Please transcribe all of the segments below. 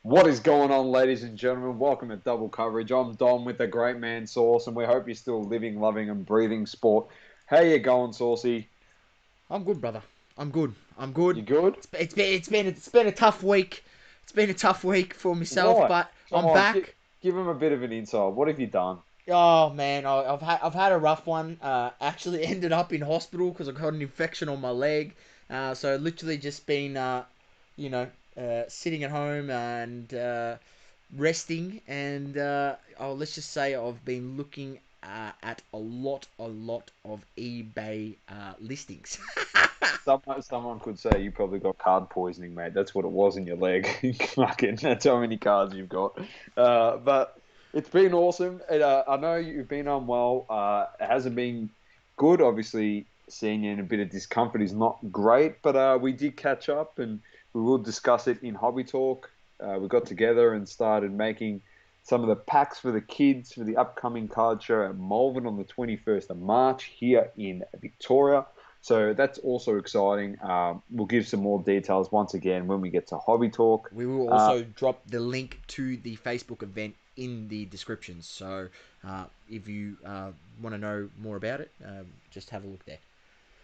What is going on, ladies and gentlemen? Welcome to Double Coverage. I'm Dom with the great man Sauce, and we hope you're still living, loving, and breathing sport. How you going, Saucy? I'm good, brother. I'm good. I'm good. You good? It's been a tough week. It's been a tough week for myself, Why? but Come I'm on, back. give him a bit of an insight. What have you done? Oh man, I've had a rough one. Actually ended up in hospital because I got an infection on my leg. So literally just been you know sitting at home and resting, and let's just say I've been looking at a lot of eBay listings. Someone could say you probably got card poisoning, mate. That's what it was in your leg. Fucking, that's how many cards you've got. But it's been awesome. I know you've been unwell. It hasn't been good. Obviously, seeing you in a bit of discomfort is not great, but we did catch up and we will discuss it in Hobby Talk. We got together and started making some of the packs for the kids for the upcoming card show at Malvern on the 21st of March here in Victoria. So that's also exciting. We'll give some more details once again when we get to Hobby Talk. We will Uh, also drop the link to the Facebook event in the description. So if you want to know more about it, just have a look there.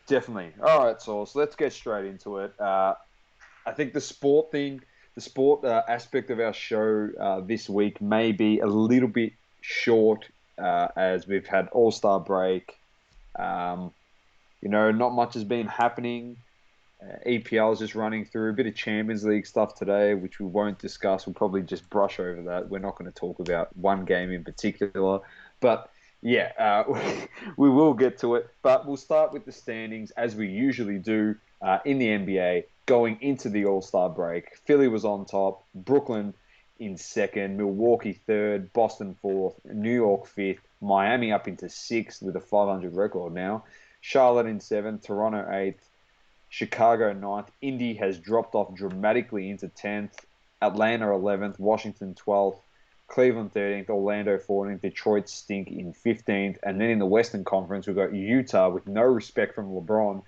Definitely. All right, so let's get straight into it. I think the sport aspect of our show this week may be a little bit short as we've had All Star break. Um, not much has been happening. EPL is just running through a bit of Champions League stuff today, which we won't discuss. We'll probably just brush over that. We're not going to talk about one game in particular. But yeah, we will get to it. But we'll start with the standings as we usually do in the NBA going into the All Star break. Philly was on top, Brooklyn in second, Milwaukee third, Boston fourth, New York fifth, Miami up into sixth with a 500 record now, Charlotte in seventh, Toronto eighth. Chicago ninth. Indy has dropped off dramatically into 10th. Atlanta 11th. Washington 12th. Cleveland 13th. Orlando 14th. Detroit stink in 15th. And then in the Western Conference, we've got Utah with no respect from LeBron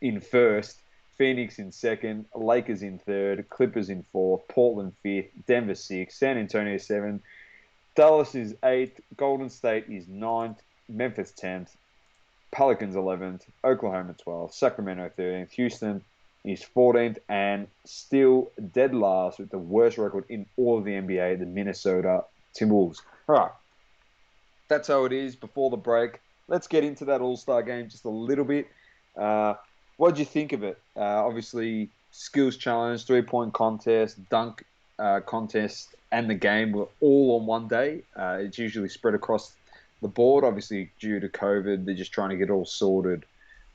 in first. Phoenix in second. Lakers in third. Clippers in fourth. Portland fifth. Denver sixth. San Antonio seventh. Dallas is eighth. Golden State is ninth. Memphis 10th. Pelicans 11th, Oklahoma 12th, Sacramento 13th, Houston is 14th, and still dead last with the worst record in all of the NBA, the Minnesota Timberwolves. All right, that's how it is before the break. Let's get into that All Star game just a little bit. What did you think of it? Obviously, skills challenge, 3-point contest, dunk contest, and the game were all on one day. It's usually spread across the board. Obviously, due to COVID, they're just trying to get it all sorted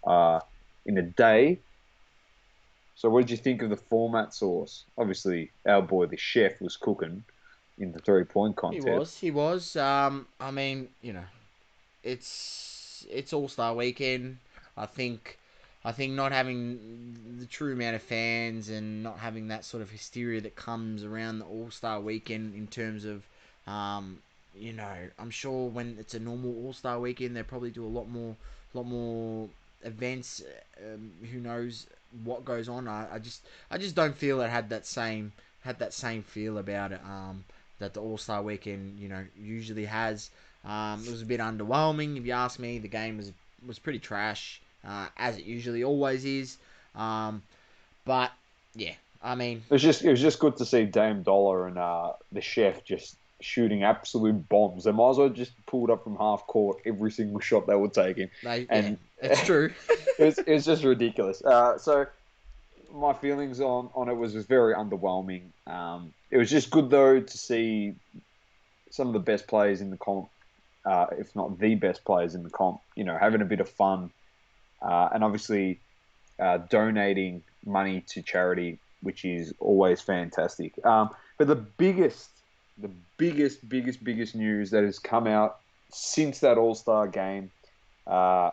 uh, in a day. So, what did you think of the format, Source? Obviously, our boy, the chef, was cooking in the 3-point He contest. was. He was. I mean, it's All Star Weekend. I think. I think not having the true amount of fans and not having that sort of hysteria that comes around the All Star Weekend in terms of, I'm sure when it's a normal All Star Weekend, they probably do lot more events. Who knows what goes on? I just don't feel it had that same feel about it. That the All Star Weekend, usually has. It was a bit underwhelming, if you ask me. The game was pretty trash, as it usually always is. But yeah, I mean, It was just good to see Dame Dollar and the chef just shooting absolute bombs. They might as well just pulled up from half court every single shot they were taking, yeah, and it's true. it was just ridiculous. So my feelings on it was just very underwhelming. It was just good though to see some of the best players in the comp, if not the best players in the comp, having a bit of fun, and obviously donating money to charity, which is always fantastic. But the biggest news that has come out since that All Star game uh,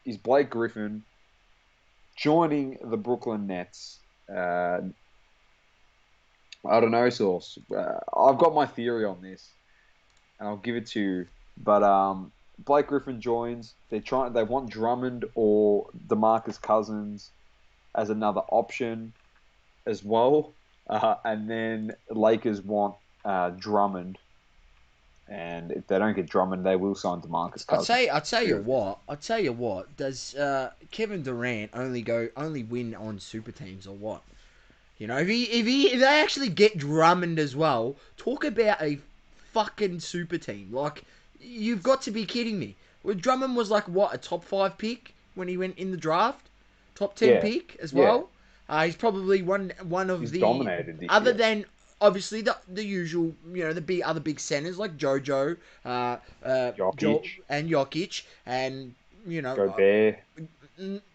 is Blake Griffin joining the Brooklyn Nets. I don't know, Source. I've got my theory on this, and I'll give it to you. But Blake Griffin joins. They want Drummond or DeMarcus Cousins as another option as well. And then Lakers want Drummond, and if they don't get Drummond, they will sign DeMarcus Cousins. I'd tell you what. Does Kevin Durant only win on super teams or what? You know, if they actually get Drummond as well, talk about a fucking super team. Like, you've got to be kidding me. Well, Drummond was like what, a top 5 pick when he went in the draft, top 10 Yeah, pick as yeah. well. He's probably one of He's the dominated this other year. than obviously the usual, you know, the other big centers like JoJo, Jokic, and Jokic, and you know, Gobert.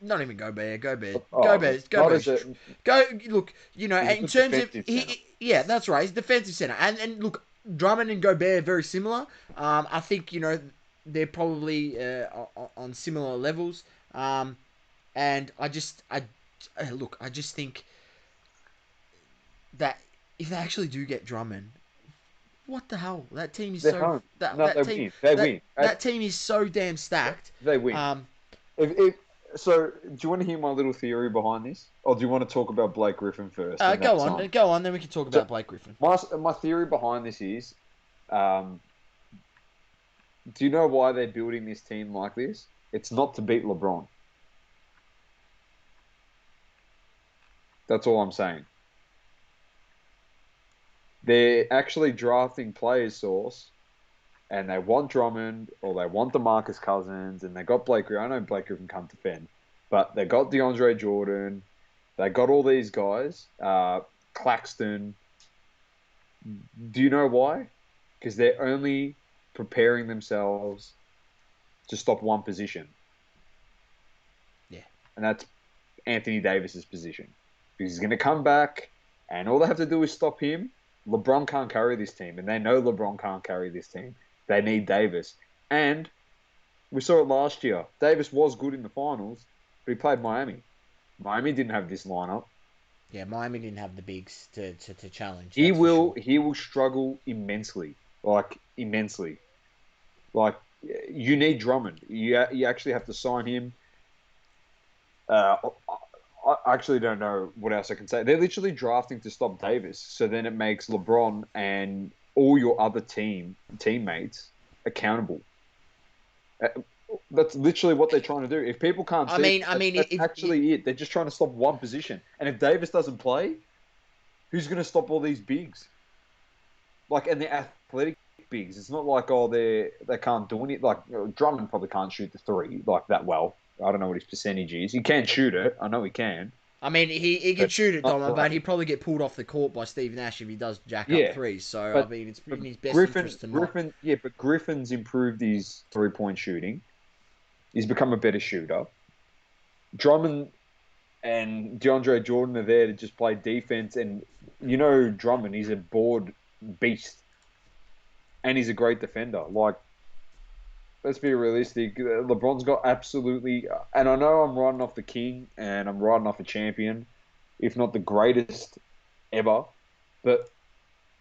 not even Gobert. Oh, not as a Go look. You know, he's a in good terms of defensive center. yeah, that's right. He's defensive center, and look, Drummond and Gobert are very similar. I think you know they're probably on similar levels. And I just I just think that if they actually do get Drummond, what the hell? That team is They're so home. No, they win. They win. that team is so damn stacked. They win. Um, So, do you want to hear my little theory behind this, or do you want to talk about Blake Griffin first? And go that's on, go on. Then we can talk So, about Blake Griffin. my theory behind this is, um, do you know why they're building this team like this? It's not to beat LeBron. That's all I'm saying. They're actually drafting players, Source, and they want Drummond or they want DeMarcus Cousins, and they got Blake Griffin. I know Blake Griffin can't defend, but they got DeAndre Jordan. They got all these guys. Claxton. Do you know why? Because they're only preparing themselves to stop one position. Yeah. And that's Anthony Davis's position. Because he's going to come back, and all they have to do is stop him. LeBron can't carry this team, and they know LeBron can't carry this team. They need Davis. And we saw it last year. Davis was good in the finals, but he played Miami. Miami didn't have this lineup. Yeah, Miami didn't have the bigs to challenge. He That's will for sure. he will struggle immensely. Like, immensely. Like, you need Drummond. You actually have to sign him. I actually don't know what else I can say. They're literally drafting to stop Davis, so then it makes LeBron and all your other teammates accountable. Uh, That's literally what they're trying to do. If people can't see, that's actually it. They're just trying to stop one position. And if Davis doesn't play, who's going to stop all these bigs? Like, and the athletic bigs. It's not like they can't do anything. Like, Drummond probably can't shoot the three like that well. I don't know what his percentage is. He can shoot it. I know he can. I mean, he can shoot it, Dom, but great. he'd probably get pulled off the court by Steve Nash if he does jack up Yeah, threes. So, I but mean, it's in his best Griffin, interest to not. but Griffin's improved his 3-point shooting. He's become a better shooter. Drummond and DeAndre Jordan are there to just play defense. And, you know, Drummond, he's a board beast. And he's a great defender. Like, let's be realistic. LeBron's got absolutely... And I know I'm riding off the king and I'm riding off a champion, if not the greatest ever. But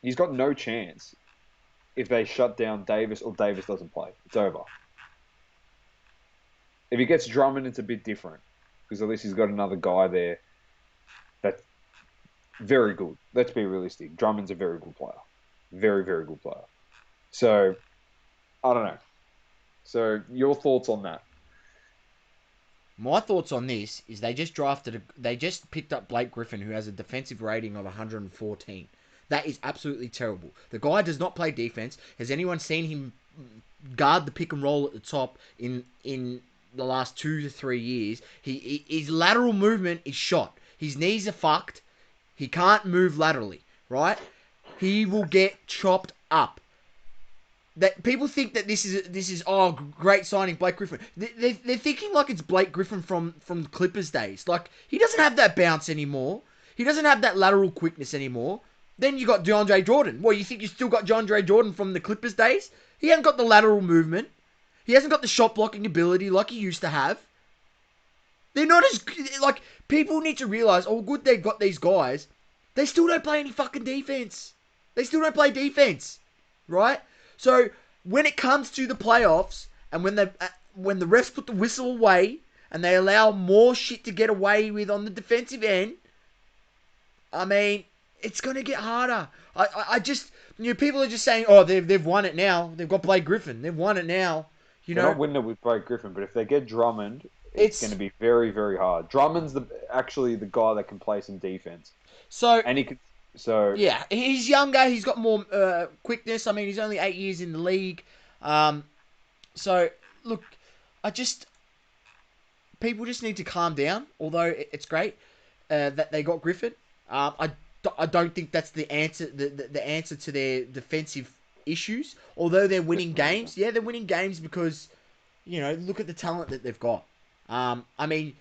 he's got no chance if they shut down Davis or Davis doesn't play. It's over. If he gets Drummond, it's a bit different. Because at least he's got another guy there that's very good. Let's be realistic. Drummond's a very good player. Very, very good player. So, I don't know. So, your thoughts on that? My thoughts on this is they just picked up Blake Griffin, who has a defensive rating of 114. That is absolutely terrible. The guy does not play defense. Has anyone seen him guard the pick and roll at the top in the last 2 to 3 years? His lateral movement is shot. His knees are fucked. He can't move laterally, right? He will get chopped up. That people think that this is great signing Blake Griffin. They're thinking like it's Blake Griffin from the Clippers days. Like, he doesn't have that bounce anymore. He doesn't have that lateral quickness anymore. Then you got DeAndre Jordan. Well, you think you still got DeAndre Jordan from the Clippers days? He hasn't got the lateral movement. He hasn't got the shot blocking ability like he used to have. They're not as... Like, people need to realize, oh, good they've got these guys. They still don't play any fucking defense. They still don't play defense. Right? So, when it comes to the playoffs, and when the refs put the whistle away, and they allow more shit to get away with on the defensive end, I mean, It's gonna get harder. I just, people are just saying, oh, they've won it now. They've got Blake Griffin. They've won it now. They're not winning it with Blake Griffin, but if they get Drummond, it's going to It's be very, very hard. Drummond's actually the guy that can play some defense, so and he could. So yeah, he's younger. He's got more quickness. I mean, he's only 8 years in the league. So look, I just people just need to calm down. Although it's great that they got Griffin, I don't think that's the answer. The answer to their defensive issues. Although they're winning games, yeah, they're winning games because look at the talent that they've got. I mean,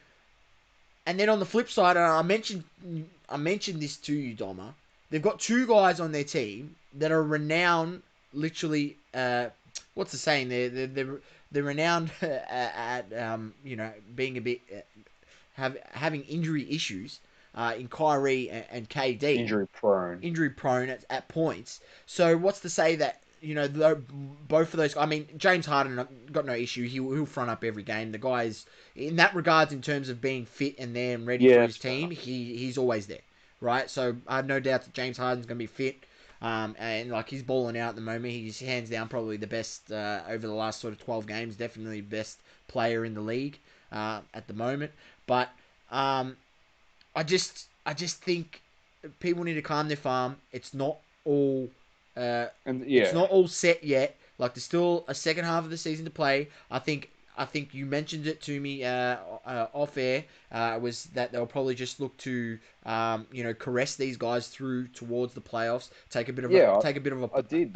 and then on the flip side, and I mentioned this to you, Doma. They've got two guys on their team that are renowned. Literally, what's the saying? They're renowned at being a bit having injury issues in Kyrie and KD. Injury prone at points. So what's to say that both of those? I mean, James Harden got no issue. He'll front up every game. The guy is, in that regards, in terms of being fit and there and ready for his team, he's always there, right? So I have no doubt that James Harden's going to be fit. And like he's balling out at the moment. He's hands down probably the best over the last sort of 12 games. Definitely best player in the league at the moment. But I just think people need to calm their farm. It's not all it's not all set yet. Like there's still a second half of the season to play. I think you mentioned it to me off air. Was that they'll probably just look to caress these guys through towards the playoffs. Take a bit of a. I did.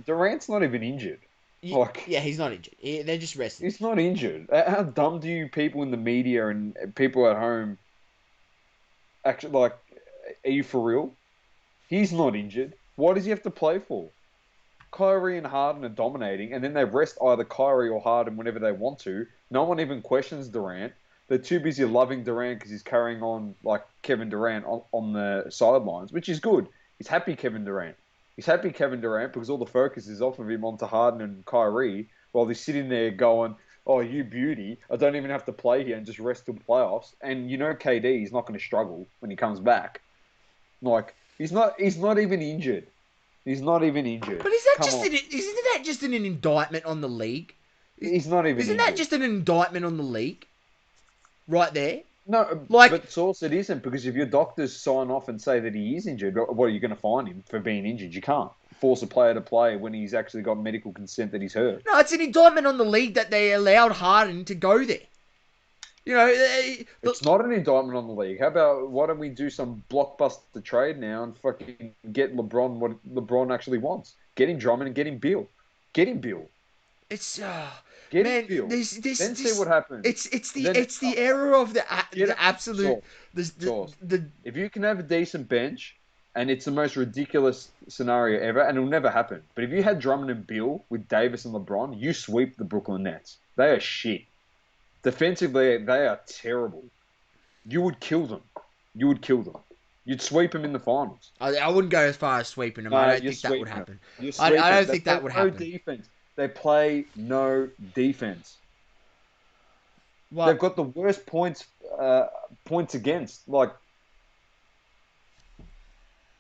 Durant's not even injured. Yeah, he's not injured. They're just resting. He's not injured. How dumb do you people in the media and people at home actually like? Are you for real? He's not injured. Why does he have to play for? Kyrie and Harden are dominating, and then they rest either Kyrie or Harden whenever they want to. No one even questions Durant. They're too busy loving Durant because he's carrying on like Kevin Durant on the sidelines, which is good. He's happy Kevin Durant. He's happy Kevin Durant because all the focus is off of him onto Harden and Kyrie while they're sitting there going, oh, you beauty. I don't even have to play here and just rest till playoffs. And KD, he's not going to struggle when he comes back. Like, he's not even injured. He's not even injured. But isn't that just an indictment on the league? He's not even Isn't injured. that just an indictment on the league? Right there? No, but Sauce, it isn't, because if your doctors sign off and say that he is injured, what are you going to fine him for being injured? You can't force a player to play when he's actually got medical consent that he's hurt. No, it's an indictment on the league that they allowed Harden to go there. It's not an indictment on the league. How about, why don't we do some blockbuster trade now and fucking get LeBron what LeBron actually wants? Get him Drummond and get him Bill. Get him Bill. It's get man, him Bill. Then see what happens. It's the era of the absolute if you can have a decent bench, and it's the most ridiculous scenario ever, and it'll never happen. But if you had Drummond and Bill with Davis and LeBron, you sweep the Brooklyn Nets. They are shit. Defensively, they are terrible. You would kill them. You'd sweep them in the finals. I wouldn't go as far as sweeping them. I don't think that would happen. I don't think that would happen. No defense. They play no defense. Well, they've got the worst points against. Like,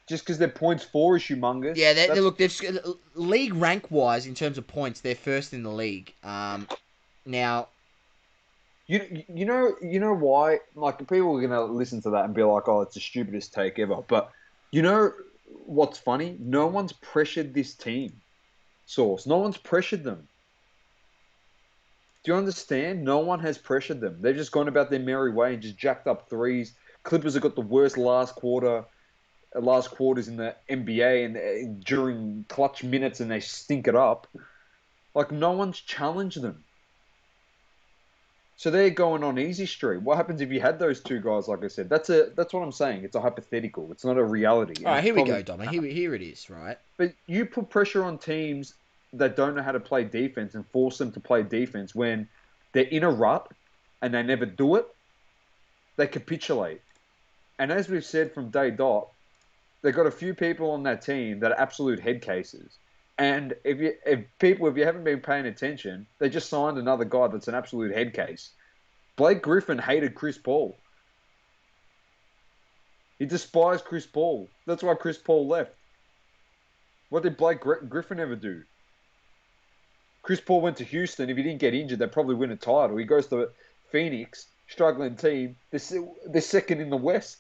just because their points for is humongous. Yeah, they're league rank wise in terms of points, they're first in the league. Now. You know why? Like, people are gonna listen to that and be like, "Oh, it's the stupidest take ever." But you know what's funny? No one's pressured this team. Sauce. No one's pressured them. Do you understand? No one has pressured them. They've just gone about their merry way and just jacked up threes. Clippers have got the worst last quarters in the NBA and during clutch minutes, and they stink it up. Like, no one's challenged them. So they're going on easy street. What happens if you had those two guys? Like I said, that's what I'm saying. It's a hypothetical. It's not a reality. All right, here we go, Dom. Here it is, right? But you put pressure on teams that don't know how to play defense and force them to play defense when they're in a rut and they never do it. They capitulate. And as we've said from day dot, they've got a few people on that team that are absolute head cases. And if you haven't been paying attention, they just signed another guy that's an absolute head case. Blake Griffin hated Chris Paul. He despised Chris Paul. That's why Chris Paul left. What did Blake Griffin ever do? Chris Paul went to Houston. If he didn't get injured, they'd probably win a title. He goes to Phoenix, struggling team. They're second in the West.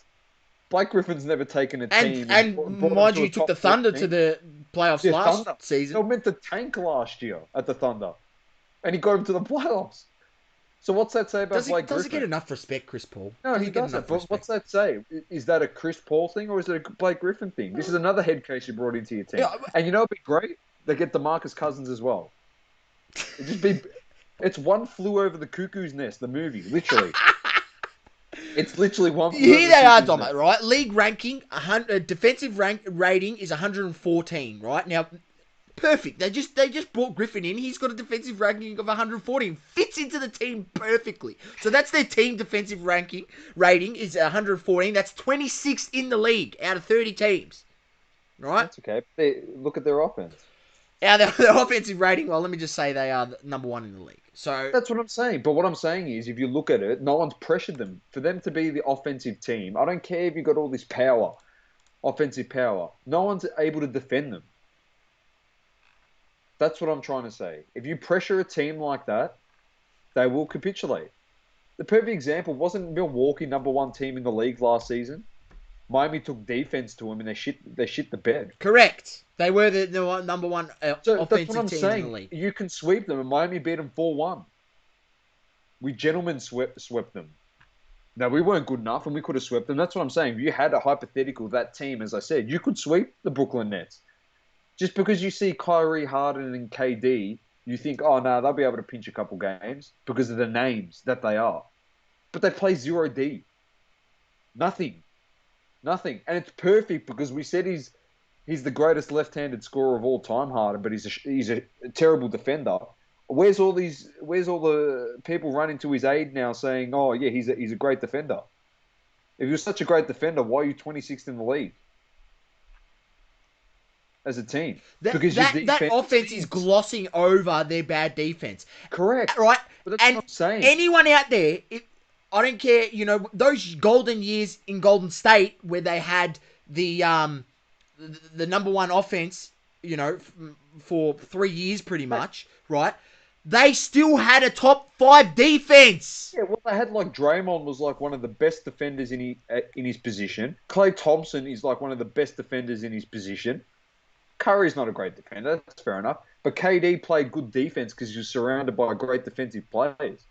Blake Griffin's never taken a team and And brought them mind to you, a he took the top three Thunder to team. the playoffs Yeah, last Thunder. season. They were meant to tank last year at the Thunder, and he got him to the playoffs. So what's that say about Blake Does he get Griffin? enough respect, Chris Paul? No, Does he get doesn't. enough But respect? what's that say? Is that a Chris Paul thing or is it a Blake Griffin thing? This is another head case you brought into your team. Yeah, And you know what'd be great? They get DeMarcus Cousins as well. It's one flew over the cuckoo's nest, the movie, literally. It's literally one flew over Here the they are, cuckoo's Dom, nest. right? League ranking, defensive rating is 114, right? Now, perfect. They just brought Griffin in. He's got a defensive ranking of 114. Fits into the team perfectly. So that's their team defensive rating is 114. That's 26th in the league out of 30 teams, right? That's okay. Look at their offense. Their offensive rating, well, let me just say they are number one in the league. So That's what I'm saying. But what I'm saying is, if you look at it, no one's pressured them. For them to be the offensive team, I don't care if you've got all this power, offensive power. No one's able to defend them. That's what I'm trying to say. If you pressure a team like that, they will capitulate. The perfect example, wasn't Milwaukee number one team in the league last season? Miami took defense to them and they shit the bed. correct. They were the number one So that's what offensive I'm team saying. in the league. You can sweep them, and Miami beat them 4-1. We gentlemen swept them. Now, we weren't good enough, and we could have swept them. That's what I'm saying. If you had a hypothetical, that team, as I said, you could sweep the Brooklyn Nets. Just because you see Kyrie, Harden, and KD, you think, oh, no, they'll be able to pinch a couple games because of the names that they are. But they play 0D. Nothing. Nothing. And it's perfect because we said he's the greatest left-handed scorer of all time, Harden, but he's a terrible defender. Where's all the people running to his aid now saying, oh, yeah, he's a great defender? If you're such a great defender, why are you 26th in the league as a team? Because That offense is glossing over their bad defense. Correct. Right? But that's And what I'm saying. anyone out there, I don't care, those golden years in Golden State where they had the number one offense, for 3 years pretty much, right? They still had a top 5 defense. Yeah, well, they had Draymond was one of the best defenders in his position. Klay Thompson is one of the best defenders in his position. Curry's not a great defender, that's fair enough. But KD played good defense because he was surrounded by great defensive players.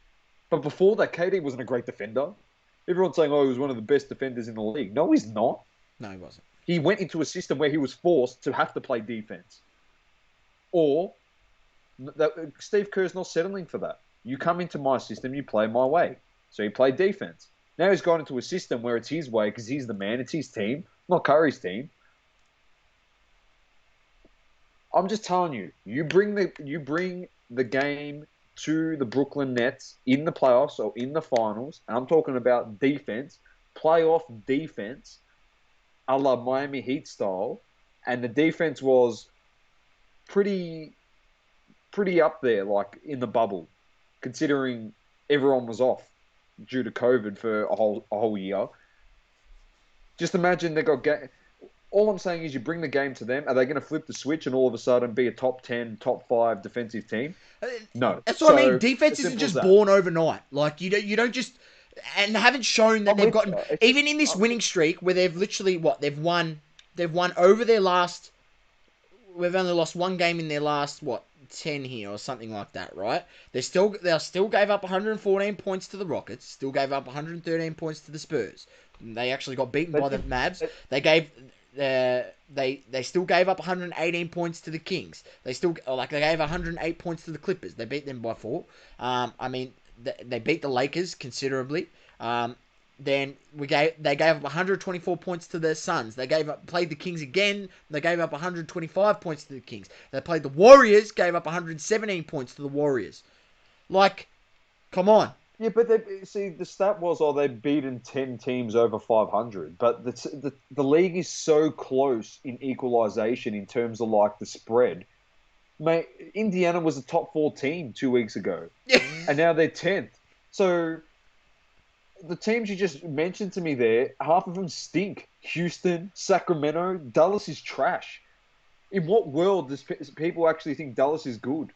But before that, KD wasn't a great defender. Everyone's saying, oh, he was one of the best defenders in the league. No, he's not. No, he wasn't. He went into a system where he was forced to have to play defense. Or Steve Kerr's not settling for that. You come into my system, you play my way. So he played defense. Now he's gone into a system where it's his way because he's the man. It's his team, not Curry's team. I'm just telling you, you bring the game to the Brooklyn Nets in the playoffs or in the finals, and I'm talking about defense, playoff defense, a la Miami Heat style, and the defense was pretty up there, in the bubble, considering everyone was off due to COVID for a whole year. Just imagine they got all I'm saying is you bring the game to them. Are they going to flip the switch and all of a sudden be a top 10, top 5 defensive team? No. That's what I mean. Defense isn't just born overnight. You don't just, and they haven't shown that they've gotten, even in this winning streak where they've literally, they've won over their last, we've only lost one game in their last, 10 here or something like that, right? They still gave up 114 points to the Rockets, still gave up 113 points to the Spurs. They actually got beaten by the Mavs. They still gave up 118 points to the Kings. They gave 108 points to the Clippers. They beat them by 4. They beat the Lakers considerably. Then they gave up 124 points to the Suns. They played the Kings again. They gave up 125 points to the Kings. They played the Warriors, gave up 117 points to the Warriors. Come on. Yeah, but the stat was, they've beaten 10 teams over 500. But the league is so close in equalization in terms of the spread. Mate, Indiana was a top 4 team 2 weeks ago. And now they're 10th. So the teams you just mentioned to me there, half of them stink. Houston, Sacramento, Dallas is trash. In what world does people actually think Dallas is good?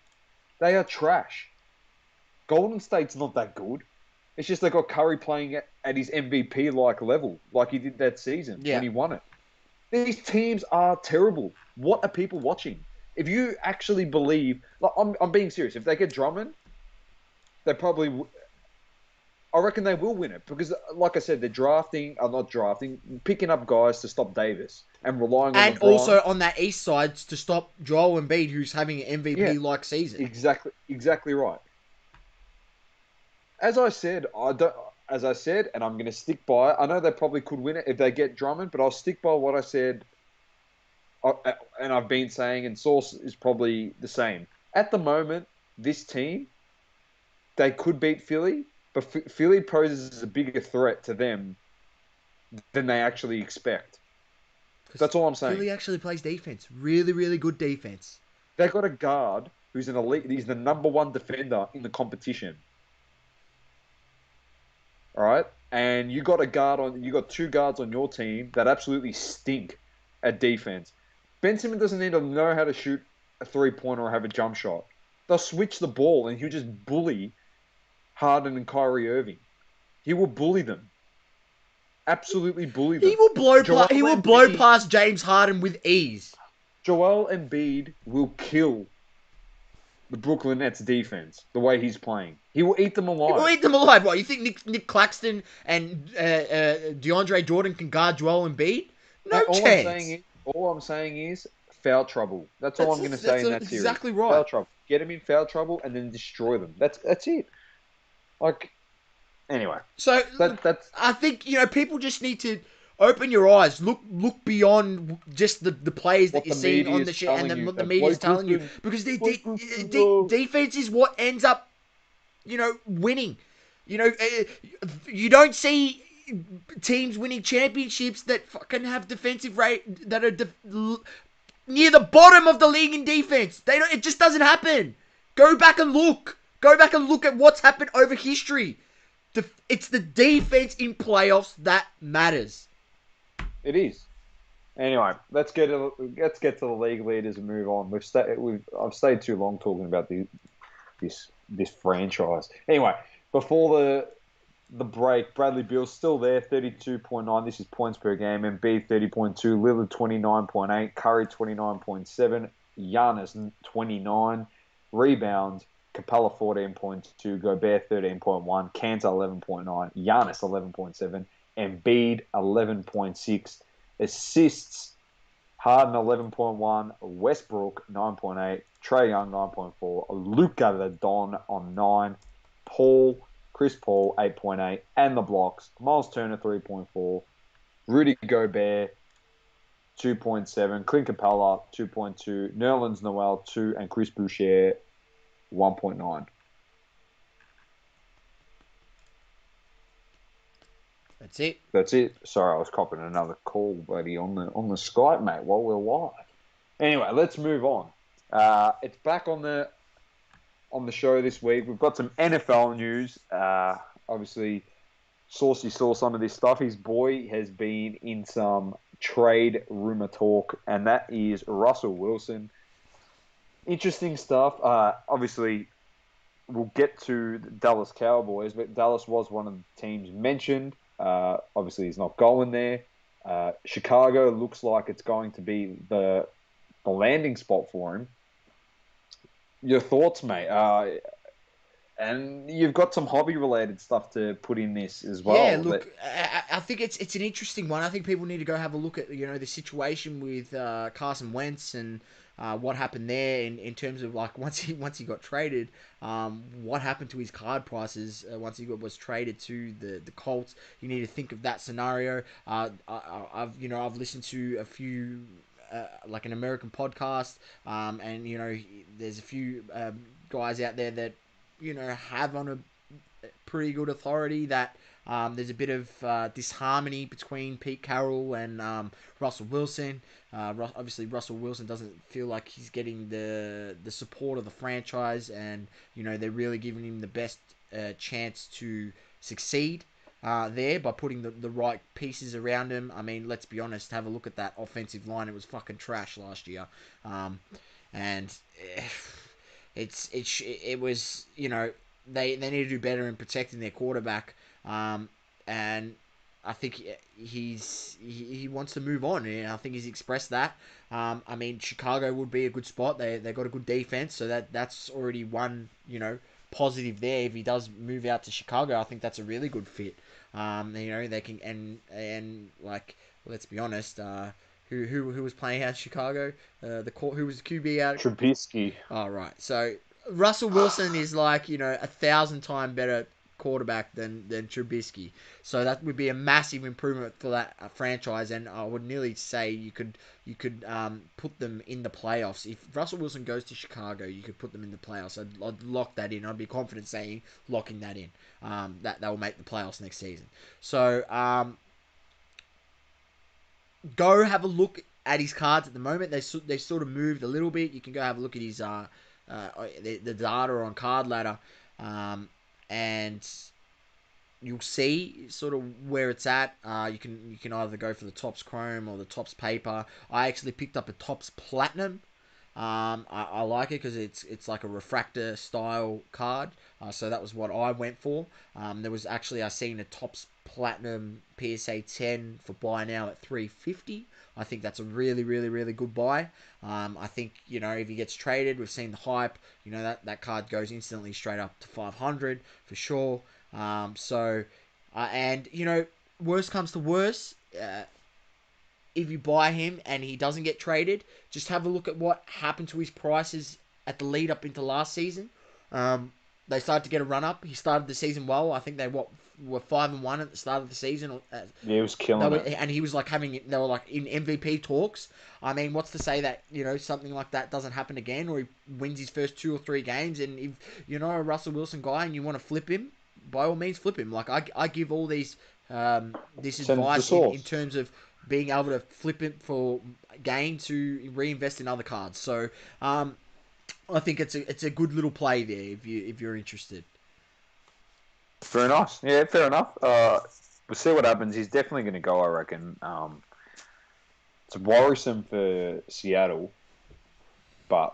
They are trash. Golden State's not that good. It's just they got Curry playing at his MVP like level, like he did that season when Yeah. he won it. These teams are terrible. What are people watching? If you actually believe, like, I'm being serious. If they get Drummond, they probably, I reckon they will win it because, like I said, they're not drafting, picking up guys to stop Davis and relying on And also LeBron. on that east side to stop Joel Embiid, who's having an Yeah, MVP like season. exactly right. As I said, I don't. As I said, and I'm going to stick by it. I know they probably could win it if they get Drummond, but I'll stick by what I said, and I've been saying, and Source is probably the same. At the moment, this team, they could beat Philly, but Philly poses a bigger threat to them than they actually expect. Because That's all I'm saying. Philly actually plays defense. Really, really good defense. They got a guard who's an elite. He's the number one defender in the competition. All right, and you got two guards on your team that absolutely stink at defense. Ben Simmons doesn't need to know how to shoot a 3-pointer or have a jump shot. They'll switch the ball and he'll just bully Harden and Kyrie Irving. He will bully them. Absolutely bully them. He will blow past James Harden with ease. Joel Embiid will kill the Brooklyn Nets defense the way he's playing. He will eat them He will alive. eat them alive. What, you think Nick Claxton and DeAndre Jordan can guard Joel Embiid? No And chance. all I'm saying is foul trouble. That's all I'm going to say in that series. Exactly right. Foul trouble. Get them in foul trouble and then destroy them. That's it. Like, anyway, So that's I think people just need to open your eyes, look beyond just the players that what you're the seeing media on the is shit and telling then you. what the That media's Blake telling you, Griffin, because Blake Griffin, defense is what ends up winning. You don't see teams winning championships that fucking have defensive rate that are near the bottom of the league in defense. They don't. It just doesn't happen. Go back and look. Go back and look at what's happened over history. It's the defense in playoffs that matters. it is. Anyway, let's get to the league leaders and move on. I've stayed too long talking about this franchise. Anyway, before the break, Bradley Beal's still there, 32.9. This is points per game. Embiid 30.2, Lillard 29.8, Curry 29.7, Giannis 29, rebounds. Capella 14.2, Gobert 13.1, Kanter 11.9, Giannis 11.7, Embiid 11.6, assists Harden 11.1, Westbrook 9.8, Trae Young 9.4, Luka the Don on 9, Chris Paul 8.8, and the blocks, Miles Turner 3.4, Rudy Gobert 2.7, Clint Capella 2.2, Nerlens Noel 2, and Chris Boucher 1.9. That's it. That's it. Sorry, I was copying another call, buddy, on the Skype, mate, while we're live. Anyway, let's move on. It's back on the show this week. We've got some NFL news. Obviously, Saucy saw some of this stuff. His boy has been in some trade rumor talk, and that is Russell Wilson. Interesting stuff. Obviously, we'll get to the Dallas Cowboys, but Dallas was one of the teams mentioned. Obviously, he's not going there. Chicago looks like it's going to be the landing spot for him. Your thoughts, mate? And you've got some hobby-related stuff to put in this as well. Yeah, look, I think it's an interesting one. I think people need to go have a look at the situation with Carson Wentz and what happened there in terms of like once he got traded, what happened to his card prices once he was traded to the Colts. You need to think of that scenario. I've listened to a few. Like an American podcast, and there's a few guys out there that have on a pretty good authority that there's a bit of disharmony between Pete Carroll and Russell Wilson. Obviously, Russell Wilson doesn't feel like he's getting the support of the franchise, and they're really giving him the best chance to succeed. there by putting the right pieces around him. I mean, let's be honest. Have a look at that offensive line. It was fucking trash last year, and it was they need to do better in protecting their quarterback. And I think he wants to move on, and I think he's expressed that. I mean, Chicago would be a good spot. They got a good defense, so that's already one positive there. If he does move out to Chicago, I think that's a really good fit. They can and like let's be honest. Who was playing out Chicago? Who was the QB out? Trubisky. Oh right. So Russell Wilson is like 1,000 times better quarterback than Trubisky. So that would be a massive improvement for that franchise, and I would nearly say you could put them in the playoffs. If Russell Wilson goes to Chicago, you could put them in the playoffs. I'd lock that in. I'd be confident saying locking that in. That will make the playoffs next season. So go have a look at his cards at the moment. They sort of moved a little bit. You can go have a look at his the data on Card Ladder, and you'll see sort of where it's at. You can either go for the Topps Chrome or the Topps Paper. I actually picked up a Topps Platinum. I like it because it's like a refractor style card. So that was what I went for. There was actually I seen a Topps Platinum PSA 10 for buy now at $350. I think that's a really, really, really good buy. I think if he gets traded, we've seen the hype. That card goes instantly straight up to 500 for sure. And worst comes to worst, if you buy him and he doesn't get traded, just have a look at what happened to his prices at the lead up into last season. They started to get a run up. He started the season well. I think they were 5-1 at the start of the season. Yeah, he was killing it, and he was like they were like in MVP talks. I mean, what's to say that something like that doesn't happen again, or he wins his first 2 or 3 games, and if a Russell Wilson guy and you want to flip him, by all means flip him. Like I give all these this advice in terms of being able to flip it for gain to reinvest in other cards. So I think it's a good little play there if you're interested. Very nice. Yeah, fair enough. We'll see what happens. He's definitely going to go, I reckon. It's worrisome for Seattle, but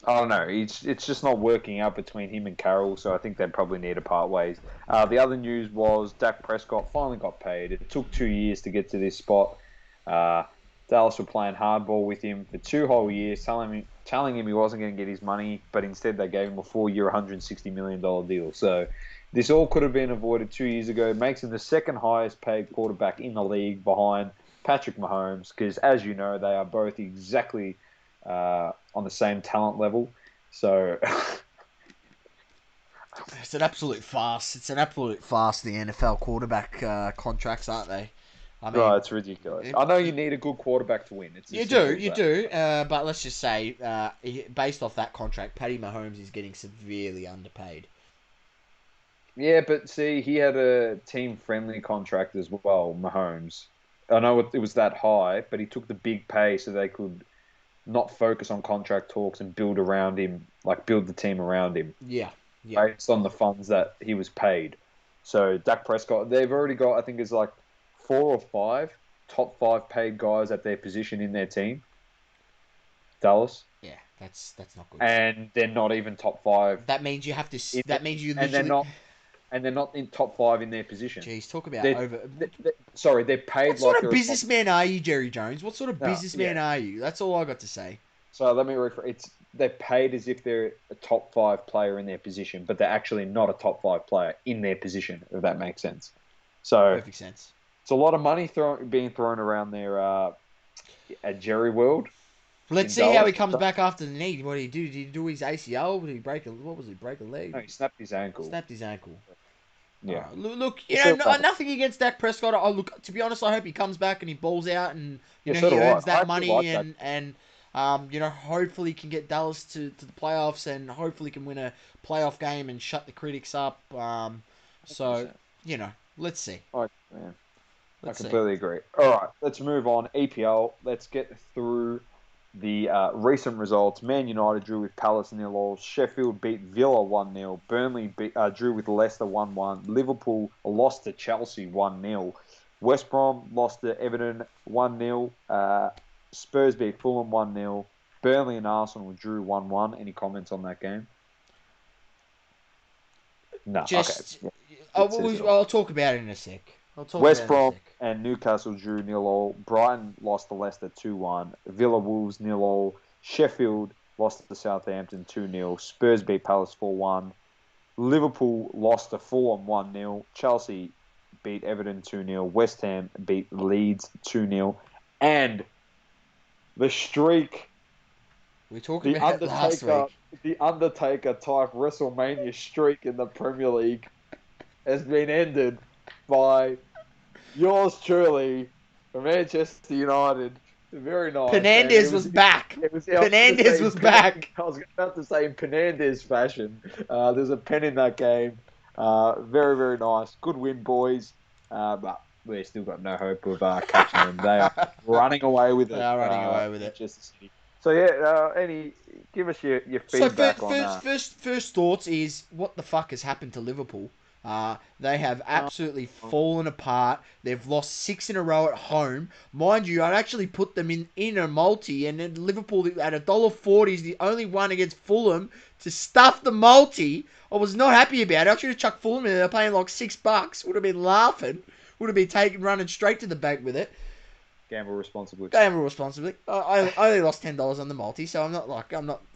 I don't know. It's just not working out between him and Carroll, so I think they probably need to part ways. The other news was Dak Prescott finally got paid. It took 2 years to get to this spot. Dallas were playing hardball with him for 2 whole years, telling him he wasn't going to get his money, but instead they gave him a 4-year, $160 million deal. So this all could have been avoided 2 years ago. It makes him the second highest paid quarterback in the league behind Patrick Mahomes, because as you know, they are both exactly on the same talent level. So it's an absolute farce. It's an absolute farce, the NFL quarterback contracts, aren't they? I mean, it's ridiculous. I know you need a good quarterback to win. You do. But let's just say, based off that contract, Patty Mahomes is getting severely underpaid. Yeah, but see, he had a team-friendly contract as well, Mahomes. I know it was that high, but he took the big pay so they could not focus on contract talks and build around him, like build the team around him. Yeah. Based on the funds that he was paid. So Dak Prescott, they've already got, I think it's like 4 or 5 top 5 paid guys at their position in their team. Dallas. Yeah, that's not good. And they're not even top 5. That means you have to. That means you literally. And they're not in top 5 in their position. Jeez, talk about they're paid. What sort of businessman are you, Jerry Jones? What sort of businessman are you? That's all I got to say. So let me rephrase. They're paid as if they're a top 5 player in their position, but they're actually not a top 5 player in their position. If that makes sense. So perfect sense. It's a lot of money being thrown around there at Jerry World. Let's see how he comes back after the knee. What did he do? Did he do his ACL? Did he break a leg? No, he snapped his ankle. Yeah. Look, nothing against Dak Prescott. Look, to be honest, I hope he comes back and he balls out and he earns that money and hopefully can get Dallas to the playoffs and hopefully can win a playoff game and shut the critics up. Let's see. I completely agree. All right, let's move on. EPL. Let's get through the recent results. Man United drew with Palace 0-0. Sheffield beat Villa 1-0. Burnley drew with Leicester 1-1. Liverpool lost to Chelsea 1-0. West Brom lost to Everton 1-0. Spurs beat Fulham 1-0. Burnley and Arsenal drew 1-1. Any comments on that game? No. Just, okay. I'll talk about it in a sec. West Brom and Newcastle drew 0-0. Brighton lost to Leicester 2-1. Villa Wolves 0-0. Sheffield lost to Southampton 2-0. Spurs beat Palace 4-1. Liverpool lost to Fulham 1-0. Chelsea beat Everton 2-0. West Ham beat Leeds 2-0. And the streak, we talked about it last week. The Undertaker type WrestleMania streak in the Premier League has been ended by yours truly from Manchester United. Very nice. Penandez was back. Penandez was back. I was about to say in Penandez fashion. There's a pen in that game. Very, very nice. Good win, boys. But we've still got no hope of catching them. They are running away with it. They are running away with it. So yeah, give us your feedback on that. First thoughts is what the fuck has happened to Liverpool? They have absolutely fallen apart. They've lost 6 in a row at home. Mind you, I'd actually put them in a multi, and then Liverpool at $1.40 is the only one against Fulham to stuff the multi. I was not happy about it. I should have chucked Fulham in. They're paying like $6. Would have been laughing. Would have been running straight to the bank with it. Gamble responsibly. I only lost $10 on the multi, so I'm not,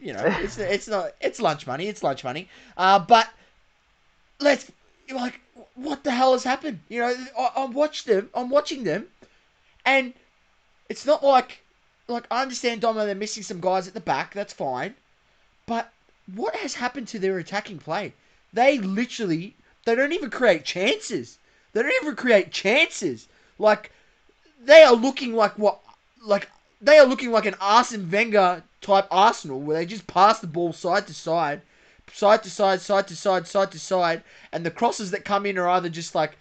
it's lunch money. It's lunch money. But what the hell has happened? I'm watching them, and it's not like I understand, Domo, they're missing some guys at the back. That's fine, but what has happened to their attacking play? They don't even create chances. They are looking like an Arsene Wenger type Arsenal, where they just pass the ball side to side, and the crosses that come in are either just they're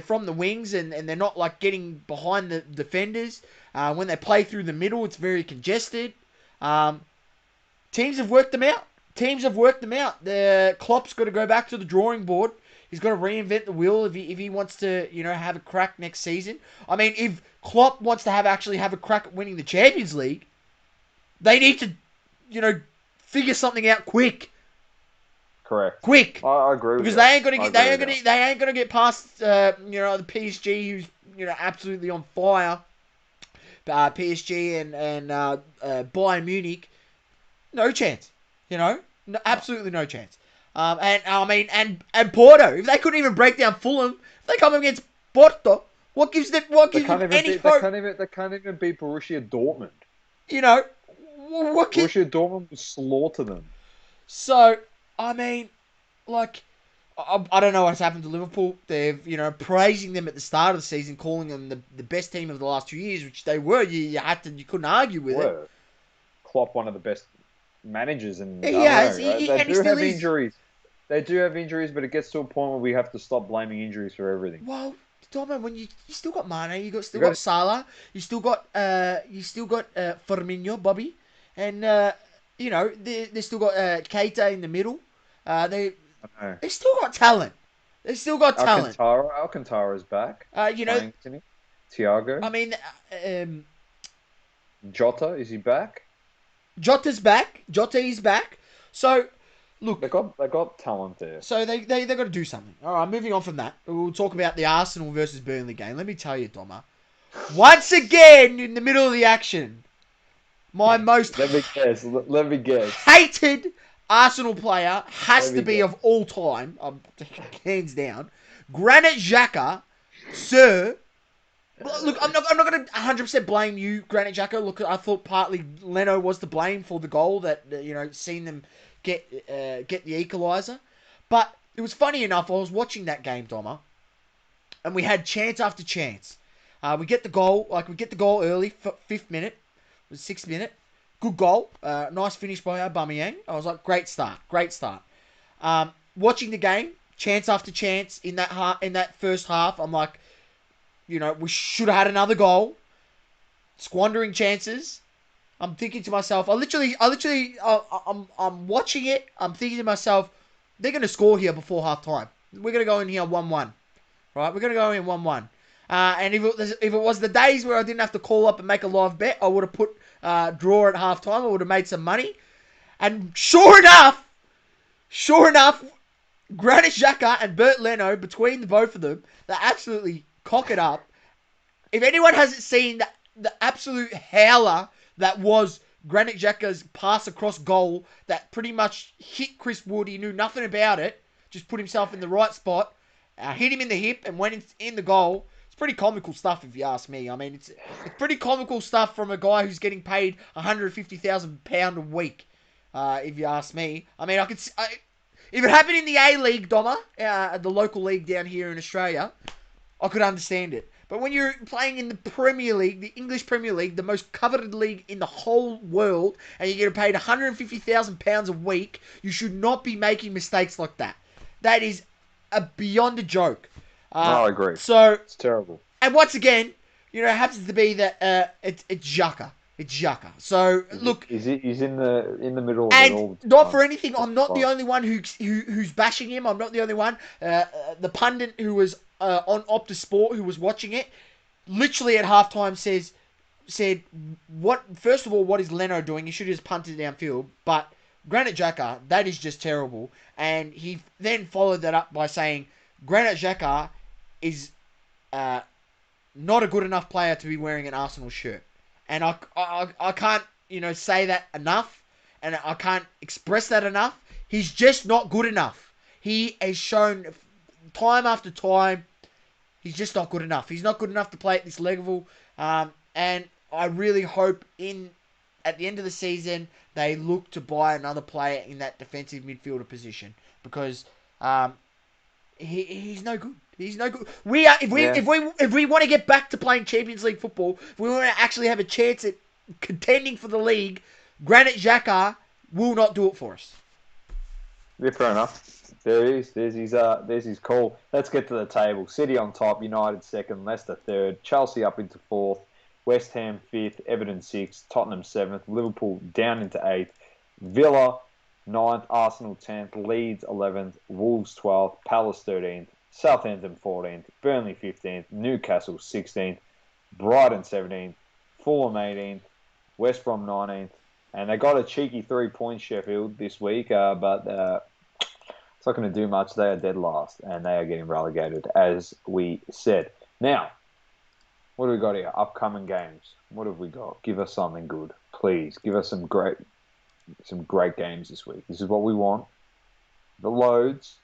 from the wings, and they're not getting behind the defenders. When they play through the middle, it's very congested. Teams have worked them out. The Klopp's got to go back to the drawing board. He's got to reinvent the wheel if he wants to, have a crack next season. I mean, if Klopp wants to have a crack at winning the Champions League, they need to, figure something out quick. Correct. Quick. I agree with because you. they ain't gonna get past the PSG, who's absolutely on fire. PSG and Bayern Munich, no chance. Absolutely no chance. And Porto, if they couldn't even break down Fulham, if they come against Porto, what gives them any hope? They can't even beat Borussia Dortmund. Borussia Dortmund will slaughter them. So, I don't know what's happened to Liverpool. They've, praising them at the start of the season, calling them the best team of the last 2 years, which they were. You couldn't argue with it. Klopp, one of the best managers in They do have injuries. They do have injuries, but it gets to a point where we have to stop blaming injuries for everything. Well, Dom, when you still got Mane, you still got Salah, you still got Firmino, Bobby, and they still got Keita in the middle. They still got talent. Alcantara's back. Thiago. I mean, Jota, is he back? Jota's back. Jota is back. So, look, they got talent there. So they got to do something. All right, moving on from that, we'll talk about the Arsenal versus Burnley game. Let me tell you, Doma, once again in the middle of the action, my most let me guess hated Arsenal player has to be of all time, hands down, Granit Xhaka, sir. Look, I'm not going to 100% blame you, Granit Xhaka. Look, I thought partly Leno was to blame for the goal that seen them get the equaliser. But it was funny enough. I was watching that game, Doma, and we had chance after chance. We get the goal early, 5th minute, 6th minute, good goal, nice finish by Aubameyang. I was like, great start. Watching the game, chance after chance in that first half, I'm like, we should have had another goal. Squandering chances. I'm thinking to myself, I'm watching it. I'm thinking to myself, they're going to score here before half time. We're going to go in here 1-1. Right? We're going to go in 1-1. And if it was the days where I didn't have to call up and make a live bet, I would have put draw at half time. I would have made some money. And sure enough, Granit Xhaka and Bert Leno, between the both of them, they absolutely cock it up. If anyone hasn't seen the absolute howler that was Granit Xhaka's pass across goal that pretty much hit Chris Wood, he knew nothing about it, just put himself in the right spot, hit him in the hip and went in the goal. It's pretty comical stuff if you ask me. I mean, it's pretty comical stuff from a guy who's getting paid £150,000 a week, if you ask me. I mean, if it happened in the A-League, Doma, the local league down here in Australia, I could understand it. But when you're playing in the Premier League, the English Premier League, the most coveted league in the whole world, and you're getting paid £150,000 a week, you should not be making mistakes like that. That is beyond a joke. No, I agree. So it's terrible. And once again, it happens to be that it's Xhaka. It's Xhaka. So look, he's in the middle of and it all. Not for anything, I'm not the only one who's bashing him. I'm not the only one. The pundit who was on Optus Sport who was watching it, literally at halftime said, "What? First of all, what is Leno doing? He should have just punted it downfield." But Granit Xhaka, that is just terrible. And he then followed that up by saying, "Granit Xhaka is not a good enough player to be wearing an Arsenal shirt." And I can't, say that enough. And I can't express that enough. He's just not good enough. He has shown time after time, he's just not good enough. He's not good enough to play at this level. And I really hope at the end of the season, they look to buy another player in that defensive midfielder position. Because he's no good. He's no good. If we want to get back to playing Champions League football, if we want to actually have a chance at contending for the league, Granit Xhaka will not do it for us. Yeah, fair enough. There he is. There's his call. Let's get to the table. City on top, United second, Leicester third, Chelsea up into fourth, West Ham fifth, Everton sixth, Tottenham seventh, Liverpool down into eighth, Villa ninth, Arsenal 10th, Leeds 11th, Wolves 12th, Palace 13th, Southampton 14th, Burnley 15th, Newcastle 16th, Brighton 17th, Fulham 18th, West Brom 19th, and they got a cheeky 3 points Sheffield this week, but it's not going to do much. They are dead last, and they are getting relegated, as we said. Now, what do we got here? Upcoming games. What have we got? Give us something good, please. Give us some great games this week. This is what we want. The loads.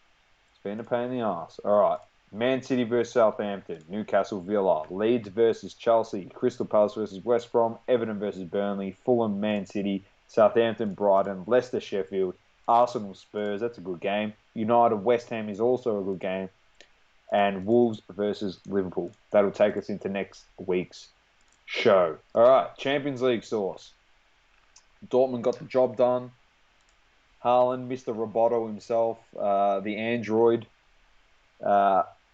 It's been a pain in the ass. All right. Man City versus Southampton. Newcastle Villa. Leeds versus Chelsea. Crystal Palace versus West Brom. Everton versus Burnley. Fulham Man City. Southampton Brighton. Leicester Sheffield. Arsenal Spurs. That's a good game. United West Ham is also a good game. And Wolves versus Liverpool. That'll take us into next week's show. All right. Champions League Sauce. Dortmund got the job done. Haaland, Mr. Roboto himself, the android,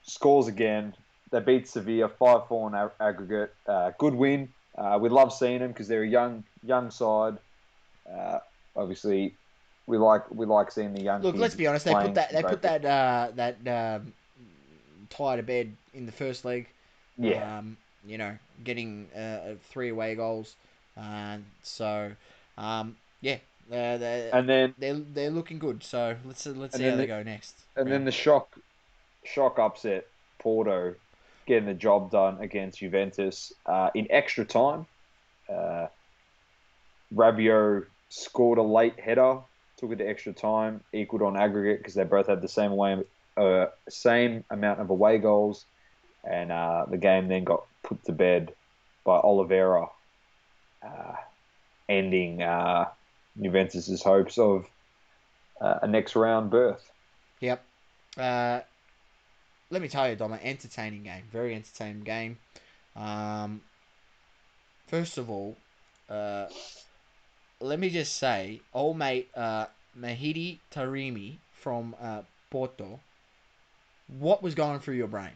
scores again. They beat Sevilla 5-4 in aggregate. Good win. We love seeing them because they're a young side. Obviously, we like seeing the young. Look, kids let's be honest. They put that tie to bed in the first leg. Yeah. Getting 3 away goals. They're looking good. So let's see how they go next. And then the shock upset, Porto getting the job done against Juventus in extra time. Rabiot scored a late header, took it to extra time, equaled on aggregate because they both had the same amount of away goals, and the game then got put to bed by Oliveira, ending Juventus' hopes of a next round berth. Yep. Let me tell you, Dom, entertaining game. Very entertaining game. First of all, let me just say, old mate Mahidi Taremi from Porto, what was going through your brain?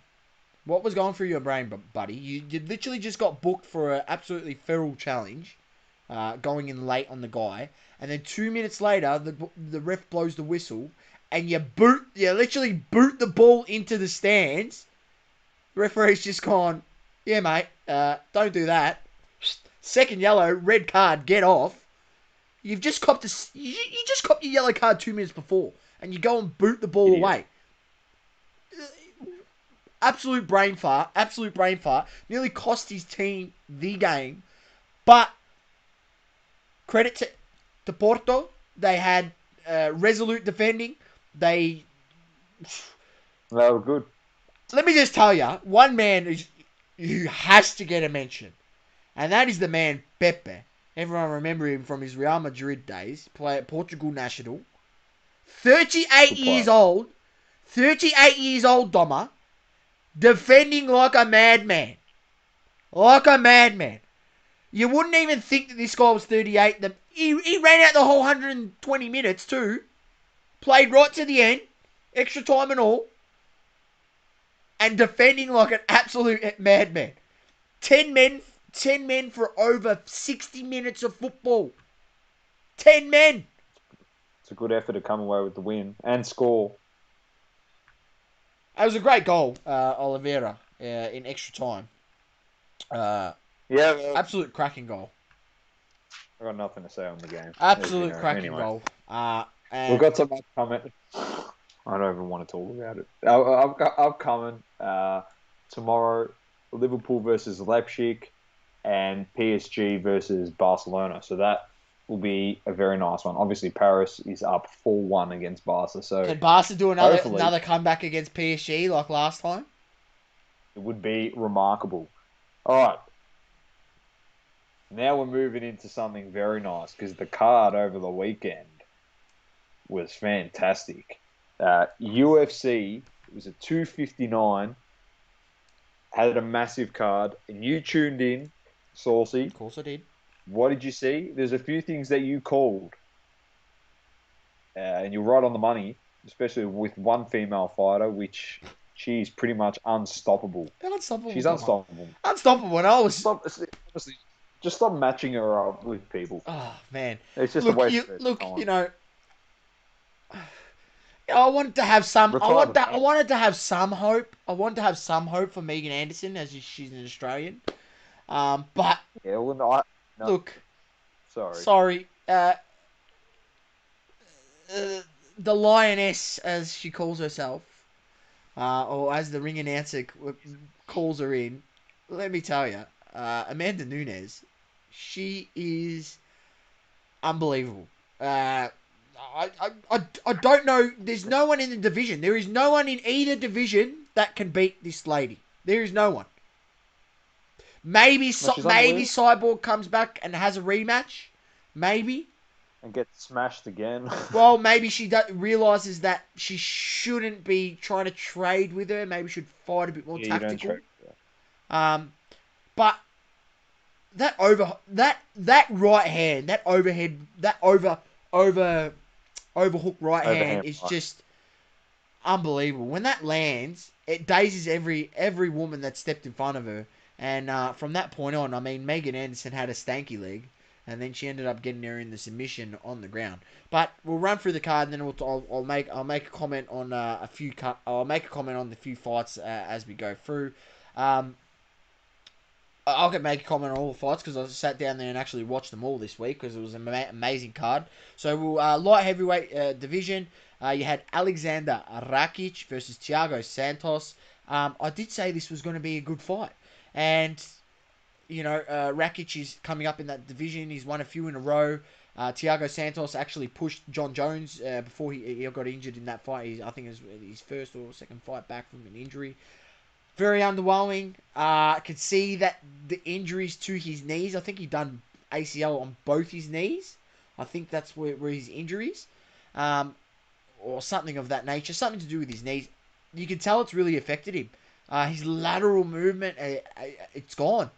What was going through your brain, buddy? You literally just got booked for an absolutely feral challenge, going in late on the guy, and then 2 minutes later, the ref blows the whistle, and you literally boot the ball into the stands. The referee's just gone, yeah, mate, don't do that. Second yellow, red card, get off. You've just copped you just copped your yellow card 2 minutes before, and you go and boot the ball Idiot. away. Absolute brain fart. Nearly cost his team the game. But credit to Porto. They had resolute defending. They were good. Let me just tell you, one man who has to get a mention, and that is the man Pepe. Everyone remember him from his Real Madrid days. Play at Portugal national. 38 years old. 38 years old, Doma. Defending like a madman. Like a madman. You wouldn't even think that this guy was 38. He ran out the whole 120 minutes too. Played right to the end. Extra time and all. And defending like an absolute madman. 10 men for over 60 minutes of football. 10 men. It's a good effort to come away with the win and score. It was a great goal, Oliveira, in extra time. Absolute cracking goal. I got nothing to say on the game. Absolute cracking goal. We've got some upcoming. I don't even want to talk about it. Upcoming tomorrow, Liverpool versus Leipzig and PSG versus Barcelona. So that will be a very nice one. Obviously, Paris is up 4-1 against Barca. So can Barca do another comeback against PSG like last time? It would be remarkable. All right. Now we're moving into something very nice because the card over the weekend was fantastic. UFC, it was a 259, had a massive card, and you tuned in, Saucy. Of course I did. What did you see? There's a few things that you called, and you're right on the money, especially with one female fighter, which she's pretty much unstoppable. Unstoppable. She's unstoppable. Unstoppable. And I was... Honestly, just stop matching her up with people. Oh, man. It's just a waste of time. You know... I wanted to have some. I wanted to have some hope. I wanted to have some hope for Megan Anderson, as she's an Australian. But yeah, well, no. Look, sorry. The Lioness, as she calls herself, or as the ring announcer calls her in. Let me tell you, Amanda Nunes, she is unbelievable. I don't know. There's no one in the division. There is no one in either division that can beat this lady. There is no one. Maybe Cyborg comes back and has a rematch. Maybe. And gets smashed again. Well, maybe she realizes that she shouldn't be trying to trade with her. Maybe should fight a bit more tactical. But that right hand, that overhead, that overhook right hand is just unbelievable. When that lands, it dazes every woman that stepped in front of her. And from that point on, I mean, Megan Anderson had a stanky leg, and then she ended up getting her in the submission on the ground. But we'll run through the card, and then I'll make a comment on I'll make a comment on the few fights as we go through. I'll make a comment on all the fights because I sat down there and actually watched them all this week because it was an amazing card. So we'll light heavyweight division. You had Alexander Rakic versus Thiago Santos. I did say this was going to be a good fight. And, Rakic is coming up in that division. He's won a few in a row. Thiago Santos actually pushed John Jones before he got injured in that fight. I think it was his first or second fight back from an injury. Very underwhelming. I could see that the injuries to his knees. I think he done ACL on both his knees. I think that's where his injuries. Or something of that nature. Something to do with his knees. You can tell it's really affected him. His lateral movement, it's gone.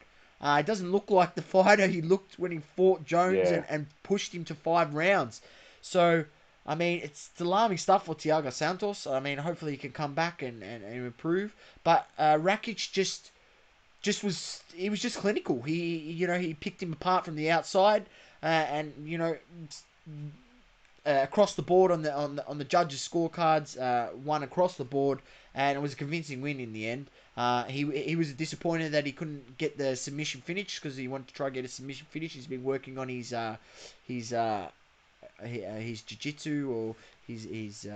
It doesn't look like the fighter he looked when he fought Jones and pushed him to 5 rounds. So, I mean, it's alarming stuff for Thiago Santos. I mean, hopefully he can come back and improve. But Rakic just he was just clinical. He picked him apart from the outside, and across the board on the judges' scorecards, won across the board, and it was a convincing win in the end. He was disappointed that he couldn't get the submission finish because he wanted to try and get a submission finish. He's been working on his jiu-jitsu or his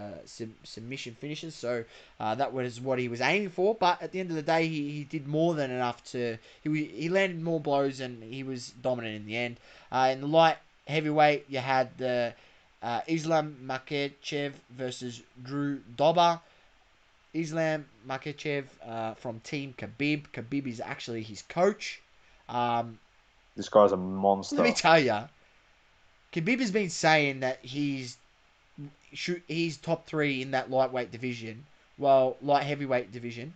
submission finishes. So that was what he was aiming for. But at the end of the day, he did more than enough to. He landed more blows and he was dominant in the end. In the light heavyweight, you had the Islam Makhachev versus Drew Dober. Islam Makhachev from Team Khabib. Khabib is actually his coach. This guy's a monster. Let me tell you, Khabib has been saying that he's top 3 in that lightweight division. Well, light heavyweight division.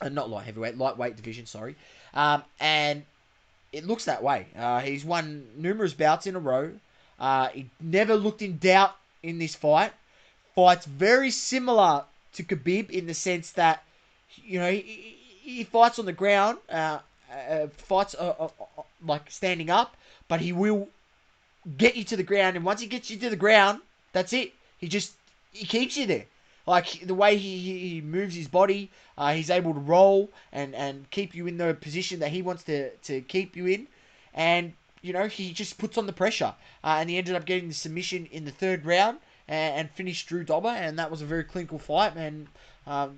Not light heavyweight, lightweight division, sorry. And it looks that way. He's won numerous bouts in a row. He never looked in doubt in this fight. Fight's very similar to Khabib in the sense that, he fights on the ground, fights like standing up, but he will get you to the ground, and once he gets you to the ground, that's it. He keeps you there. Like the way he moves his body, he's able to roll and keep you in the position that he wants to keep you in, and he just puts on the pressure, and he ended up getting the submission in the 3rd round and finished Drew Dober, and that was a very clinical fight. And I'm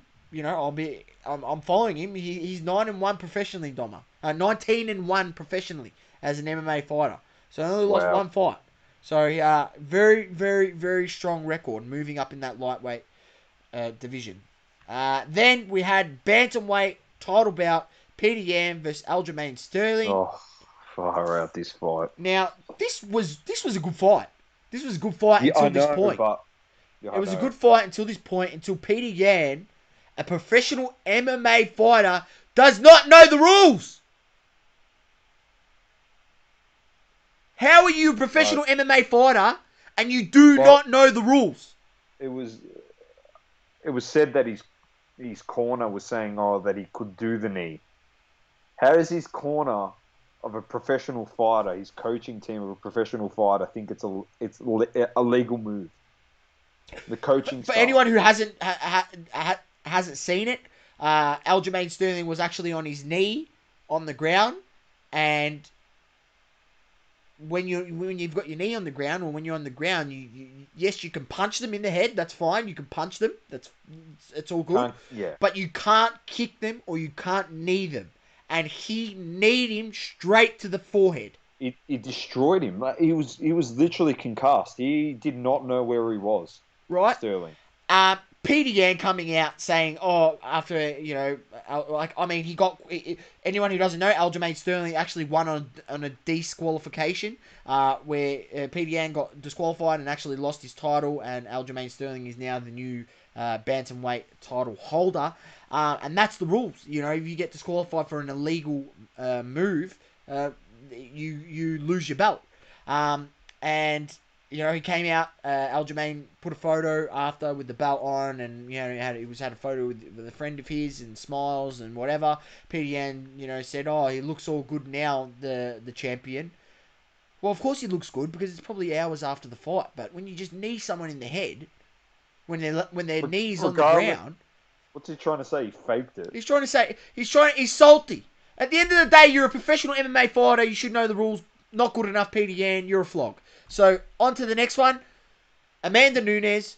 following him. He's 9-1 professionally, Domer. 19-1 professionally as an MMA fighter. So he only lost one fight. So very, very, very strong record moving up in that lightweight division. Then we had bantamweight title bout, Peter Yan versus Aljamain Sterling. Oh, far out this fight. Now this was a good fight. This was a good fight until this point. It was a good fight until this point, until Peter Yan, a professional MMA fighter, does not know the rules. How are you a professional MMA fighter and you do not know the rules? It was said that his corner was saying, that he could do the knee. How does his corner of a professional fighter, his coaching team of a professional fighter, think it's a legal move? The coaching for anyone who hasn't seen it, Aljamain Sterling was actually on his knee on the ground, and when you've got your knee on the ground, or when you're on the ground, yes, you can punch them in the head. That's fine. You can punch them. It's all good. But you can't kick them or you can't knee them. And he kneed him straight to the forehead. It destroyed him. He was literally concussed. He did not know where he was. Right. Sterling. Peter Yan coming out saying, after, he got... Anyone who doesn't know, Aljamain Sterling actually won on a disqualification, where Peter Yan got disqualified and actually lost his title, and Aljamain Sterling is now the new bantamweight title holder. And that's the rules. If you get disqualified for an illegal move, you lose your belt. And... he came out, Aljamain put a photo after with the belt on, and, he had a photo with a friend of his and smiles and whatever. Peter Yan, said, he looks all good now, the champion. Well, of course he looks good because it's probably hours after the fight, but when you just knee someone in the head, when their knees on the ground... What's he trying to say? He faked it. He's salty. At the end of the day, you're a professional MMA fighter, you should know the rules. Not good enough, Peter Yan, you're a flog. So, on to the next one. Amanda Nunes,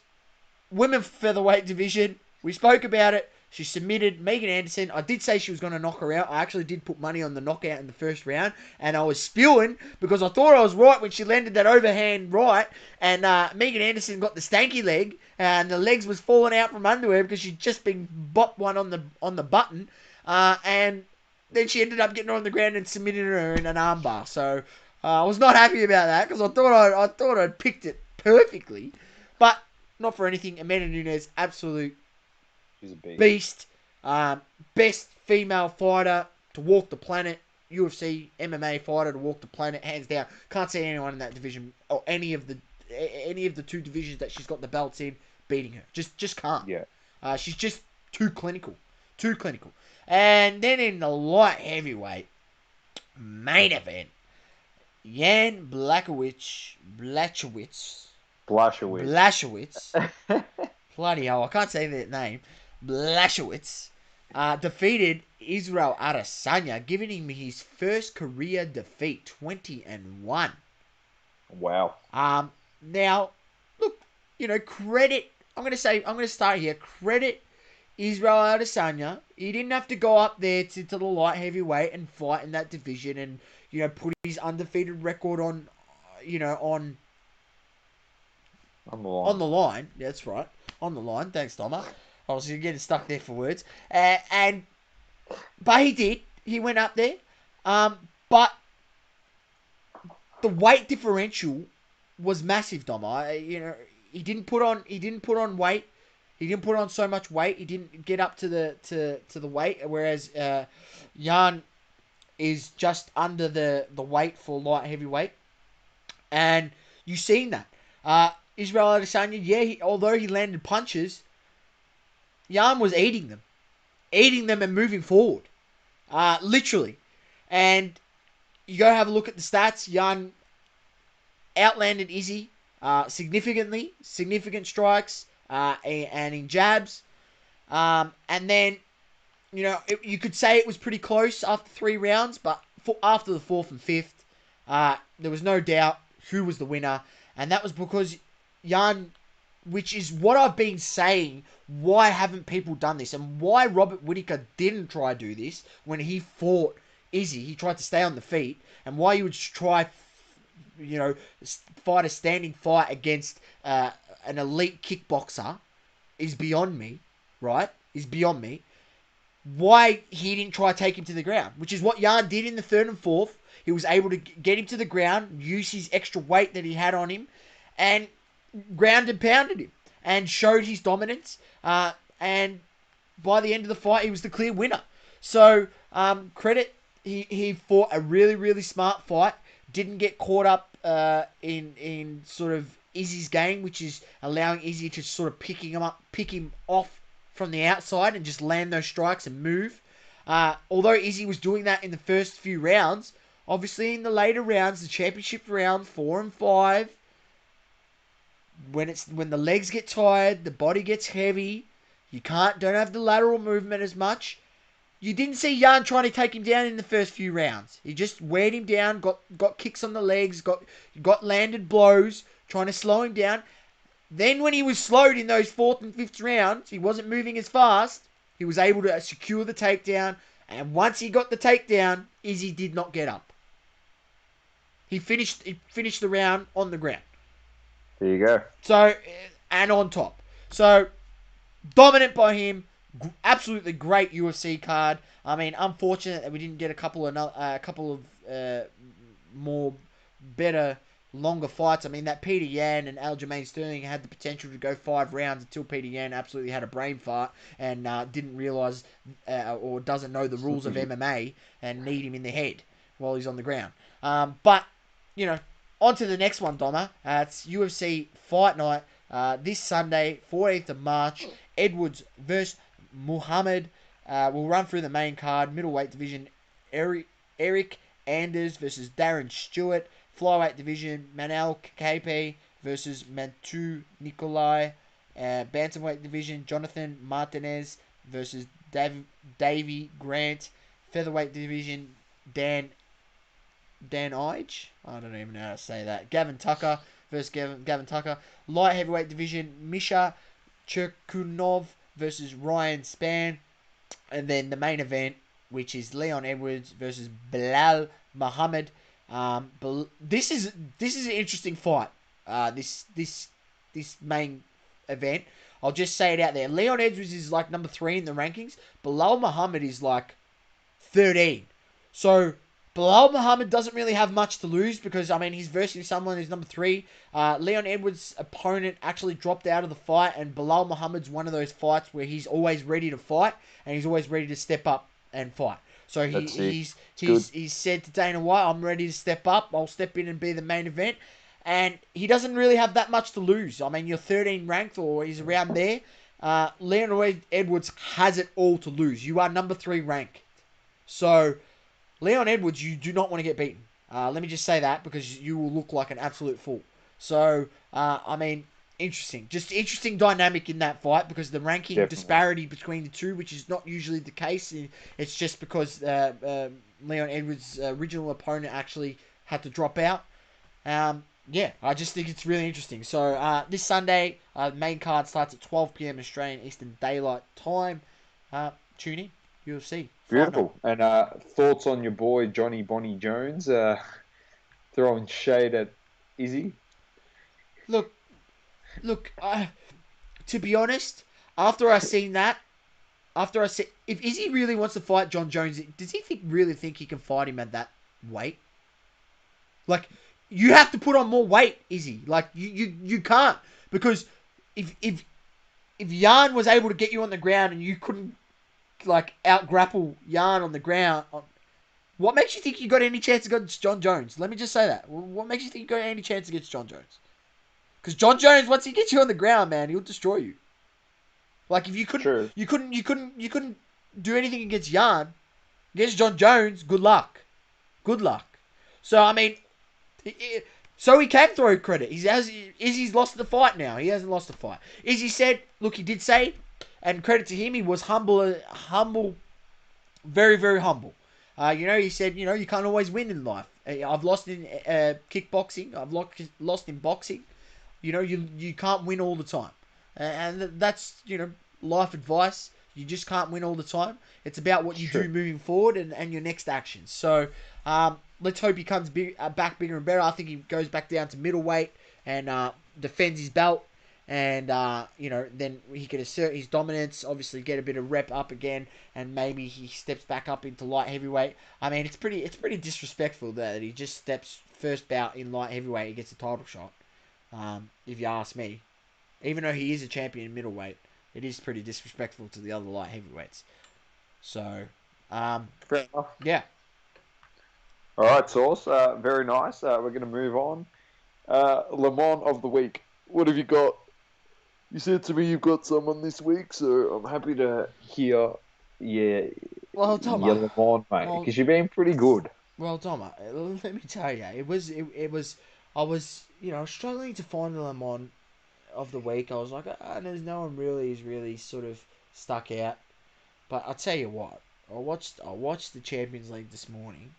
women featherweight division. We spoke about it. She submitted Megan Anderson. I did say she was going to knock her out. I actually did put money on the knockout in the first round. And I was spewing because I thought I was right when she landed that overhand right. And Megan Anderson got the stanky leg. And the legs was falling out from under her because she'd just been bopped one on the button. And then she ended up getting her on the ground and submitted her in an armbar. So... I was not happy about that because I thought I'd picked it perfectly, but not for anything. Amanda Nunes, absolute beast, best female fighter to walk the planet, UFC MMA fighter to walk the planet, hands down. Can't see anyone in that division or any of the 2 divisions that she's got the belts in beating her. Just can't. Yeah. She's just too clinical. And then in the light heavyweight main event, Jan Blachowicz, bloody hell, I can't say that name, Blachowicz, defeated Israel Adesanya, giving him his first career defeat, 20-1. Wow. Now, look, credit. I'm going to start here. Credit Israel Adesanya. He didn't have to go up there to the light heavyweight and fight in that division and, put his undefeated record on On the line. That's right. On the line. Thanks, Doma. I was getting stuck there for words. But he did. He went up there. But the weight differential was massive, Doma. He didn't put on weight. He didn't put on so much weight. He didn't get up to the weight, whereas Jan is just under the weight for light heavyweight. And you've seen that. Israel Adesanya, although he landed punches, Jan was eating them and moving forward, literally. And you go have a look at the stats. Jan outlanded Izzy significant strikes and in jabs. And then, you could say it was pretty close after 3 rounds, but after the 4th and 5th, there was no doubt who was the winner. And that was because Jan, which is what I've been saying, why haven't people done this? And why Robert Whittaker didn't try to do this when he fought Izzy. He tried to stay on the feet. And why you would try, fight a standing fight against an elite kickboxer is beyond me, right? Is beyond me. Why he didn't try to take him to the ground, which is what Jan did in the 3rd and 4th. He was able to get him to the ground, use his extra weight that he had on him, and ground and pounded him, and showed his dominance. And by the end of the fight, he was the clear winner. So, credit, he fought a really, really smart fight. Didn't get caught up in sort of Izzy's game, which is allowing Izzy to sort of pick him off from the outside and just land those strikes and move. Although Izzy was doing that in the first few rounds, obviously in the later rounds, the championship round 4 and 5, when the legs get tired, the body gets heavy, you don't have the lateral movement as much. You didn't see Jan trying to take him down in the first few rounds. He just weared him down, got kicks on the legs, got landed blows, trying to slow him down. Then when he was slowed in those 4th and 5th rounds, he wasn't moving as fast. He was able to secure the takedown. And once he got the takedown, Izzy did not get up. He finished the round on the ground. There you go. So, and on top. So, dominant by him. Absolutely great UFC card. I mean, unfortunate that we didn't get a couple of more better, longer fights. I mean, that Peter Yan and Aljamain Sterling had the potential to go 5 rounds until Peter Yan absolutely had a brain fart and didn't realise or doesn't know the rules of MMA and need him in the head while he's on the ground. But, on to the next one, Donna. It's UFC Fight Night this Sunday, 14th of March. Edwards versus Muhammad. We'll run through the main card. Middleweight division, Eric Anders versus Darren Stewart. Flyweight division, Manel Pepe versus Mantu Nikolai. Bantamweight division, Jonathan Martinez versus Davey Grant. Featherweight division, Dan Ige? I don't even know how to say that. Gavin Tucker versus Gavin Tucker. Light heavyweight division, Misha Cherkunov versus Ryan Spann. And then the main event, which is Leon Edwards versus Bilal Muhammad. This is an interesting fight. This main event. I'll just say it out there. Leon Edwards is like number 3 in the rankings. Bilal Muhammad is like 13. So Bilal Muhammad doesn't really have much to lose because, I mean, he's versing someone who's number 3. Leon Edwards' opponent actually dropped out of the fight, and Bilal Muhammad's one of those fights where he's always ready to fight, and he's always ready to step up and fight. So he's said to Dana White, I'm ready to step up. I'll step in and be the main event. And he doesn't really have that much to lose. I mean, you're 13 ranked, or he's around there. Leon Edwards has it all to lose. You are number 3 ranked. So, Leon Edwards, you do not want to get beaten. Let me just say that because you will look like an absolute fool. So, I mean, interesting. Just interesting dynamic in that fight because the ranking Definitely. disparity between the two, which is not usually the case. It's just because Leon Edwards' original opponent actually had to drop out. Yeah, I just think it's really interesting. So, this Sunday, main card starts at 12 p.m. Australian Eastern Daylight Time. Tune in. UFC. Fight night. Beautiful. And thoughts on your boy Johnny Bonnie Jones throwing shade at Izzy? Look, look. To be honest, after I seen that, after I said, if Izzy really wants to fight John Jones, does he really think he can fight him at that weight? Like, you have to put on more weight, Izzy. Like, you can't because if Yarn was able to get you on the ground and you couldn't like out grapple Yarn on the ground, what makes you think you got any chance against John Jones? Let me just say that. What makes you think you got any chance against John Jones? Because John Jones, once he gets you on the ground, man, he'll destroy you. Like if True. you couldn't do anything against Yarn, against John Jones. Good luck. Good luck. So I mean, so he can throw credit. Izzy's lost the fight now. He hasn't lost the fight. Izzy said, look, he did say, and credit to him, he was humble, very, very humble. He said, you can't always win in life. I've lost in kickboxing. I've lost in boxing. You can't win all the time. And that's, life advice. You just can't win all the time. It's about what you do moving forward and your next actions. So, let's hope he comes back bigger and better. I think he goes back down to middleweight and defends his belt. And, then he can assert his dominance, obviously get a bit of rep up again, and maybe he steps back up into light heavyweight. I mean, it's pretty disrespectful that he just steps first bout in light heavyweight and gets a title shot, if you ask me. Even though he is a champion in middleweight, it is pretty disrespectful to the other light heavyweights. So, Fair enough. yeah. All right, Sauce. Very nice. We're going to move on. Lamont of the week. What have you got? You said to me you've got someone this week, so I'm happy to hear Well, Tomo. Lamont, mate, because you've been pretty good. Well, Tomo, let me tell you, it was. I was, struggling to find the Lamont of the week. I was like, there's no one who's really sort of stuck out. But I'll tell you what, I watched the Champions League this morning,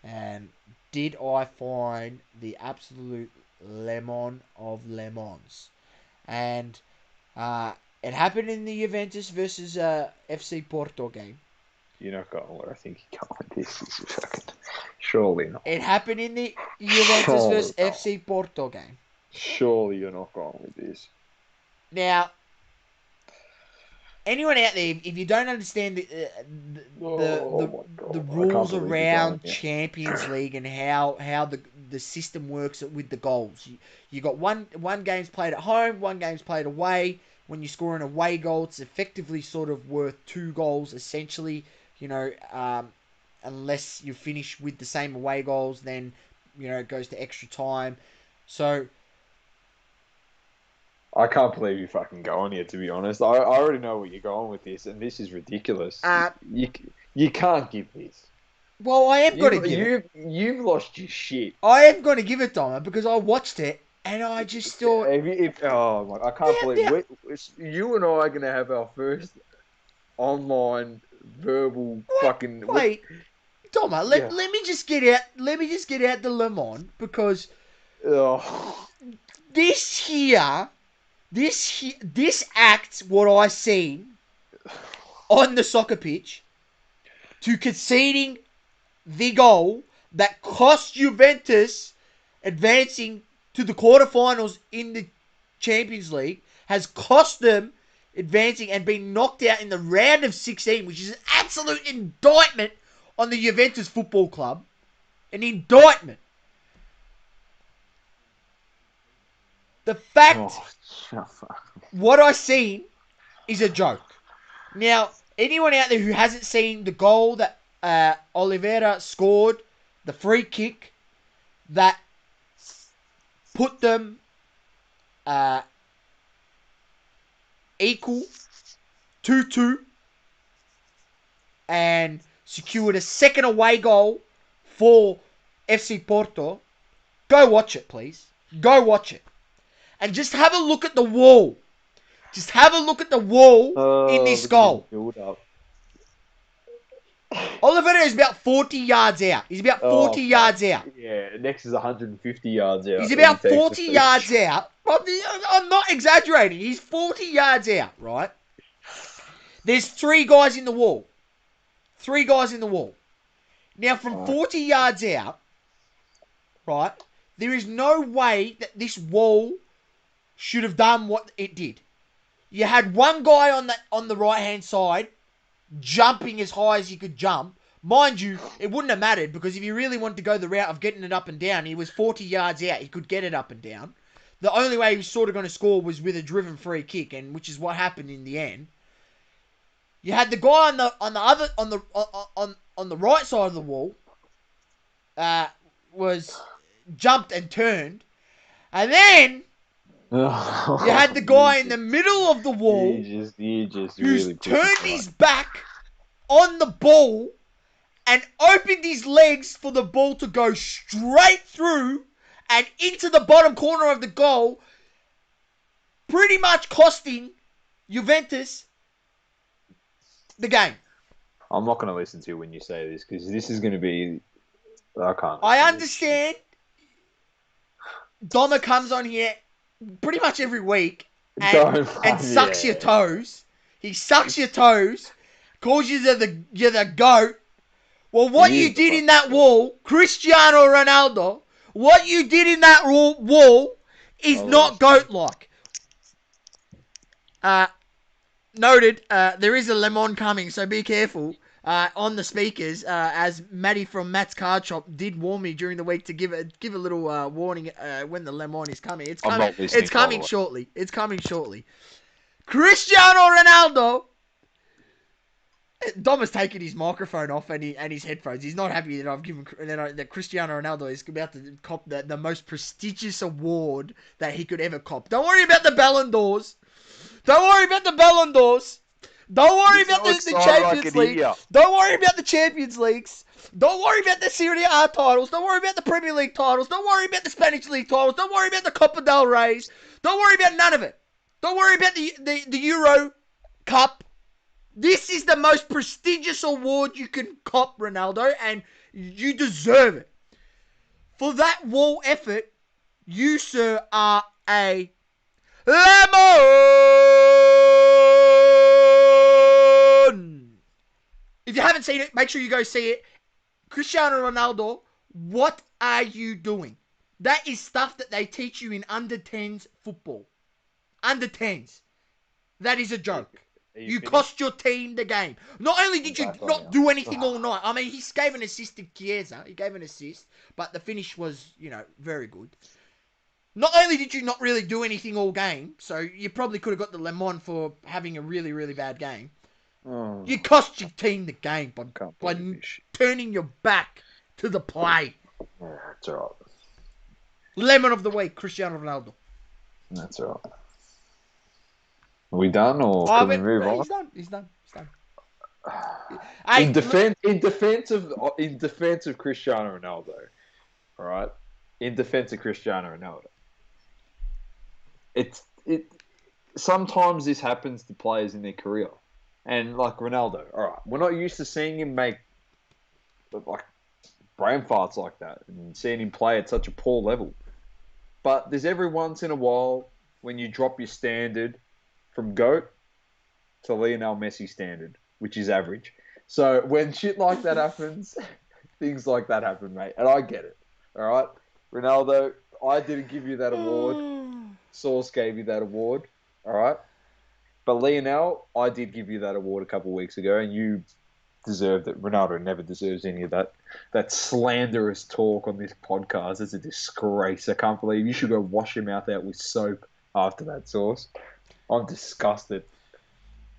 and did I find the absolute lemon of lemons? And it happened in the Juventus versus FC Porto game. You're not going where I think you're going with this. This is fucking surely not. It happened in the Juventus versus FC Porto game. Surely you're not going with this. Now, anyone out there, if you don't understand the rules around Champions League and how the system works with the goals, you got one game's played at home, one game's played away. When you score an away goal, it's effectively sort of worth 2 goals essentially. Unless you finish with the same away goals, then it goes to extra time. So I can't believe you're fucking going here, to be honest. I already know where you're going with this, and this is ridiculous. You can't give this. Well, I am going to give it. You've lost your shit. I am going to give it, Donna, because I watched it, and I just thought... oh, my, I can't believe you and I are going to have our first online verbal fucking... Wait, Donna, let me just get out the lemon, because... This acts what I seen on the soccer pitch to conceding the goal that cost Juventus advancing to the quarterfinals in the Champions League, has cost them advancing and being knocked out in the round of 16, which is an absolute indictment on the Juventus Football Club. An indictment. The fact, what I seen is a joke. Now, anyone out there who hasn't seen the goal that Oliveira scored, the free kick that put them equal 2-2 and secured a second away goal for FC Porto. Go watch it, please. Go watch it. And just have a look at the wall. Just have a look at the wall in this goal. Build up. Oliveira is about 40 yards out. He's about 40 yards out. Yeah, next is 150 yards out. He's about 40 yards out. I'm not exaggerating. He's 40 yards out, right? There's 3 guys in the wall. 3 guys in the wall. Now, from 40 yards out, right, there is no way that this wall should have done what it did. You had one guy on the right-hand side jumping as high as he could jump. Mind you, it wouldn't have mattered because if he really wanted to go the route of getting it up and down, he was 40 yards out. He could get it up and down. The only way he was sort of going to score was with a driven free kick, and which is what happened in the end. You had the guy on the right side of the wall was jumped and turned, and then you had the guy in the middle of the wall who's really turned his back on the ball and opened his legs for the ball to go straight through and into the bottom corner of the goal, pretty much costing Juventus the game. I'm not going to listen to you when you say this because this is going to be... I can't. I understand. Doma comes on here pretty much every week and sucks your toes. He sucks your toes, calls you you're the GOAT. Well, what you did in that wall, Cristiano Ronaldo, what you did in that wall is not GOAT-like. Noted, there is a Lamont coming, so be careful on the speakers, as Matty from Matt's Card Shop did warn me during the week to give a little warning when the Lamont is coming. It's coming shortly. It's coming shortly. Cristiano Ronaldo. Dom has taken his microphone off and his headphones. He's not happy that I've given that Cristiano Ronaldo is about to cop the most prestigious award that he could ever cop. Don't worry about the Ballon d'Ors. Don't worry about the Ballon d'Ors. Don't worry about the Champions League. Don't worry about the Champions Leagues. Don't worry about the Serie A titles. Don't worry about the Premier League titles. Don't worry about the Spanish League titles. Don't worry about the Copa del Reys. Don't worry about none of it. Don't worry about the Euro Cup. This is the most prestigious award you can cop, Ronaldo, and you deserve it. For that wall effort, you, sir, are a lemon. If you haven't seen it, make sure you go see it. Cristiano Ronaldo, what are you doing? That is stuff that they teach you in under 10s football. Under 10s. That is a joke. You cost your team the game. Not only did you not do anything all night. I mean, he gave an assist to Chiesa. He gave an assist. But the finish was, very good. Not only did you not really do anything all game, so you probably could have got the Lamont for having a really, really bad game. Oh. You cost your team the game by turning your back to the play. Yeah, that's all right. Lemon of the week, Cristiano Ronaldo. That's all right. Are we done, or can we move on? He's done. In defense of Cristiano Ronaldo, all right. In defense of Cristiano Ronaldo, sometimes this happens to players in their career, and like Ronaldo, all right, we're not used to seeing him make like brain farts like that and seeing him play at such a poor level. But there's every once in a while when you drop your standard from GOAT to Lionel Messi standard, which is average. So when shit like that happens, things like that happen, mate. And I get it. All right? Ronaldo, I didn't give you that award. Sauce gave you that award. All right? But Lionel, I did give you that award a couple of weeks ago, and you deserved it. Ronaldo never deserves any of that slanderous talk on this podcast. It's a disgrace. I can't believe you should go wash your mouth out with soap after that, Sauce. I'm disgusted.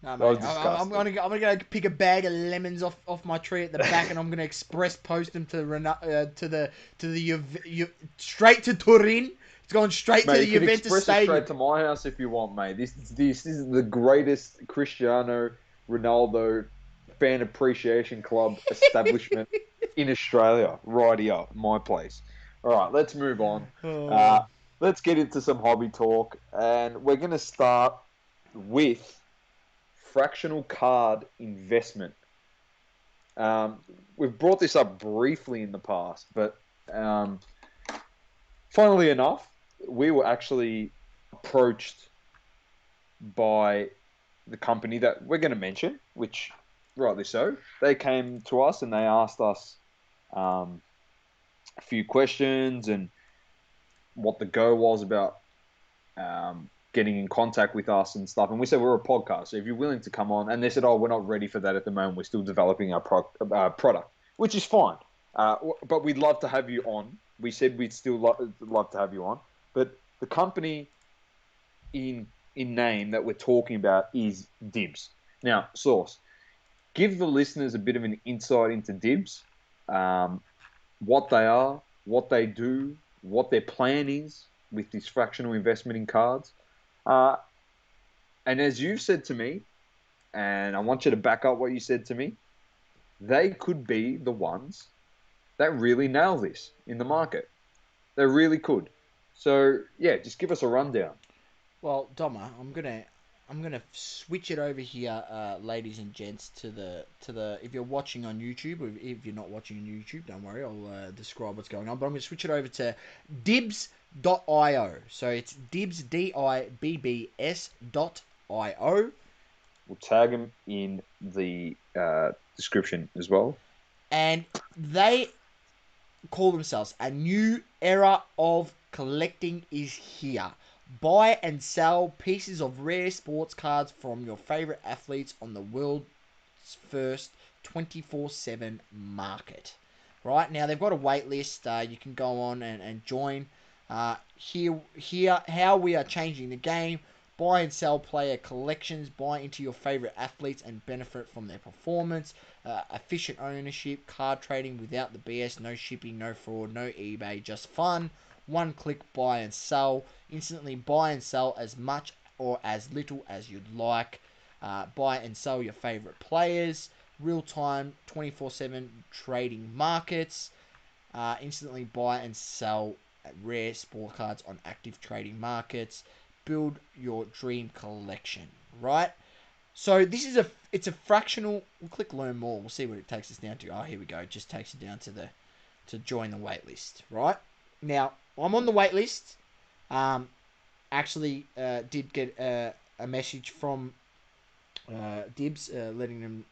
No, mate, I'm gonna go pick a bag of lemons off my tree at the back, and I'm gonna express post them to the straight to Turin, It's gone straight to Mate, the you can Juventus express it Stadium. straight to my house if you want, mate. This is the greatest Cristiano Ronaldo fan appreciation club establishment in Australia, right here, my place. All right, let's move on. Uh, Oh. let's get into some hobby talk, and we're going to start with fractional card investment. Um, we've brought this up briefly in the past, but um, funnily enough, we were actually approached by the company that we're going to mention, which rightly so. They came to us and they asked us um, a few questions and what the go was about getting in contact with us and stuff. And we said we're a podcast, so if you're willing to come on, and they said, "Oh, we're not ready for that at the moment. We're still developing our product," which is fine. But we'd love to have you on. We said we'd still love to have you on, but the company in name that we're talking about is Dibs. Now, Source, give the listeners a bit of an insight into Dibs, what they are, what they do, what their plan is with this fractional investment in cards. Uh, and as you've said to me, and I want you to back up what you said to me, they could be the ones that really nail this in the market. They really could. So, yeah, just give us a rundown. Well, Doma, I'm gonna switch it over here, ladies and gents, to the. If you're watching on YouTube, or if you're not watching on YouTube, don't worry, I'll describe what's going on. But I'm gonna switch it over to Dibs.io. So it's Dibs Dibbs.io, We'll tag them in the description as well. and they call themselves a new era of collecting is here. Buy and sell pieces of rare sports cards from your favorite athletes on the world's first 24/7 market. Right now, they've got a wait list. You can go on and join. Here, how we are changing the game. Buy and sell player collections. Buy into your favorite athletes and benefit from their performance. Efficient ownership. Card trading without the BS. No shipping, no fraud, no eBay. Just fun. One click buy and sell. Instantly buy and sell as much or as little as you'd like. Buy and sell your favorite players. Real time 24/7 trading markets. Instantly buy and sell rare sport cards on active trading markets. Build your dream collection, right? So it's a fractional. We'll click learn more. We'll see what it takes us down to. Oh, here we go. It just takes you down to join the waitlist, right? Now I'm on the waitlist. Actually, did get a message from Dibs letting them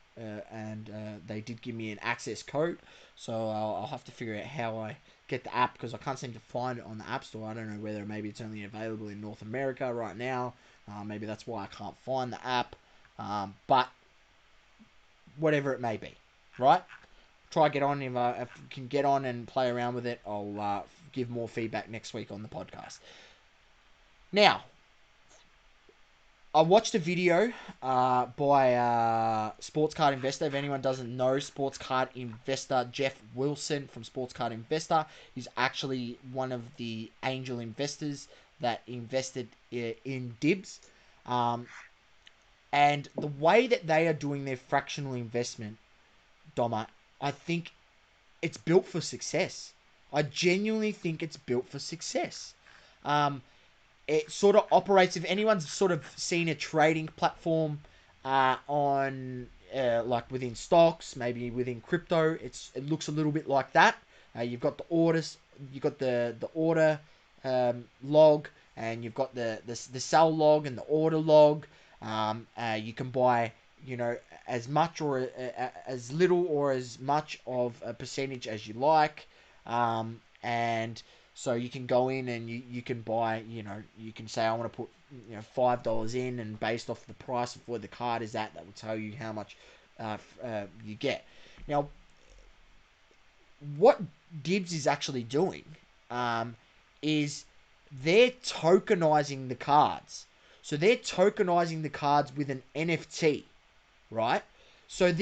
and they did give me an access code, so I'll have to figure out how I get the app because I can't seem to find it on the App Store. I don't know whether maybe it's only available in North America right now. Maybe that's why I can't find the app. But whatever it may be, right? Try get on if I can get on and play around with it. I'll give more feedback next week on the podcast. Now, I watched a video by Sports Card Investor. If anyone doesn't know, Sports Card Investor Jeff Wilson from Sports Card Investor, he's actually one of the angel investors that invested in Dibs. And the way that they are doing their fractional investment, Doma, I think it's built for success. I genuinely think it's built for success. It sort of operates, if anyone's sort of seen a trading platform on like within stocks, maybe within crypto, it looks a little bit like that. You've got the orders, you've got the order log, and you've got the sell log and the order log. You can buy, as much or as little or as much of a percentage as you like, and so you can go in and you can buy, you can say I want to put $5 in, and based off the price of where the card is at, that will tell you how much you get. Now, what Dibs is actually doing is they're tokenizing the cards. So they're tokenizing the cards with an NFT, right? So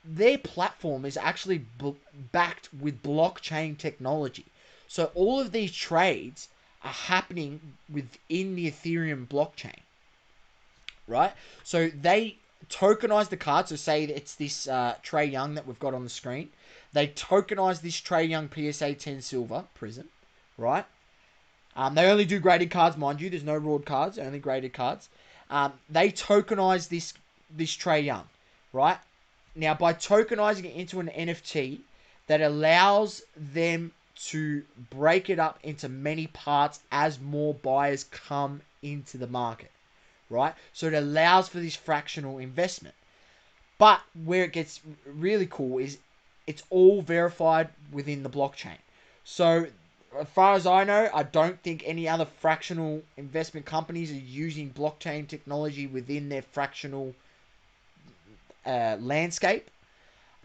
their platform is actually backed with blockchain technology. So all of these trades are happening within the Ethereum blockchain, right? So they tokenize the card. So say it's this Trae Young that we've got on the screen. They tokenize this Trae Young PSA 10 Silver Prism, right? They only do graded cards, mind you. There's no raw cards, only graded cards. They tokenize this Trae Young, right? Now, by tokenizing it into an NFT, that allows them to break it up into many parts as more buyers come into the market, right? So it allows for this fractional investment. But where it gets really cool is it's all verified within the blockchain. So as far as I know, I don't think any other fractional investment companies are using blockchain technology within their fractional landscape.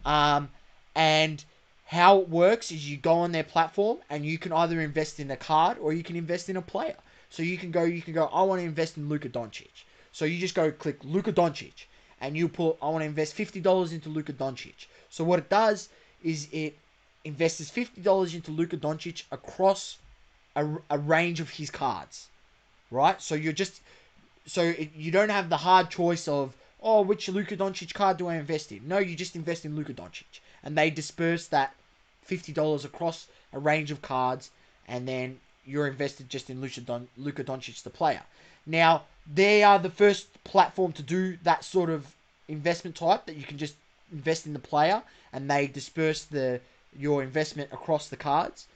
And how it works is you go on their platform and you can either invest in a card or you can invest in a player. So you can go, I want to invest in Luka Doncic. So you just go click Luka Doncic and you put, I want to invest $50 into Luka Doncic. So what it does is it invests $50 into Luka Doncic across a range of his cards, right? So you don't have the hard choice of, oh, which Luka Doncic card do I invest in? No, you just invest in Luka Doncic. And they disperse that $50 across a range of cards, and then you're invested just in Luka Doncic, the player. Now, they are the first platform to do that sort of investment type, that you can just invest in the player, and they disperse your investment across the cards.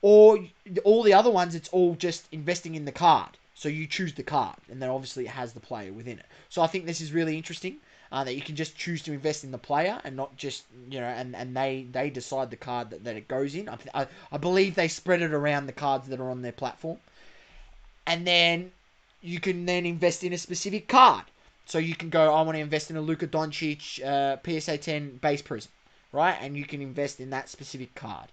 Or all the other ones, it's all just investing in the card. So you choose the card, and then obviously it has the player within it. So I think this is really interesting, that you can just choose to invest in the player and not just, and they decide the card that it goes in. I believe they spread it around the cards that are on their platform. And then you can then invest in a specific card. So you can go, I want to invest in a Luka Doncic PSA 10 base prism, right? And you can invest in that specific card.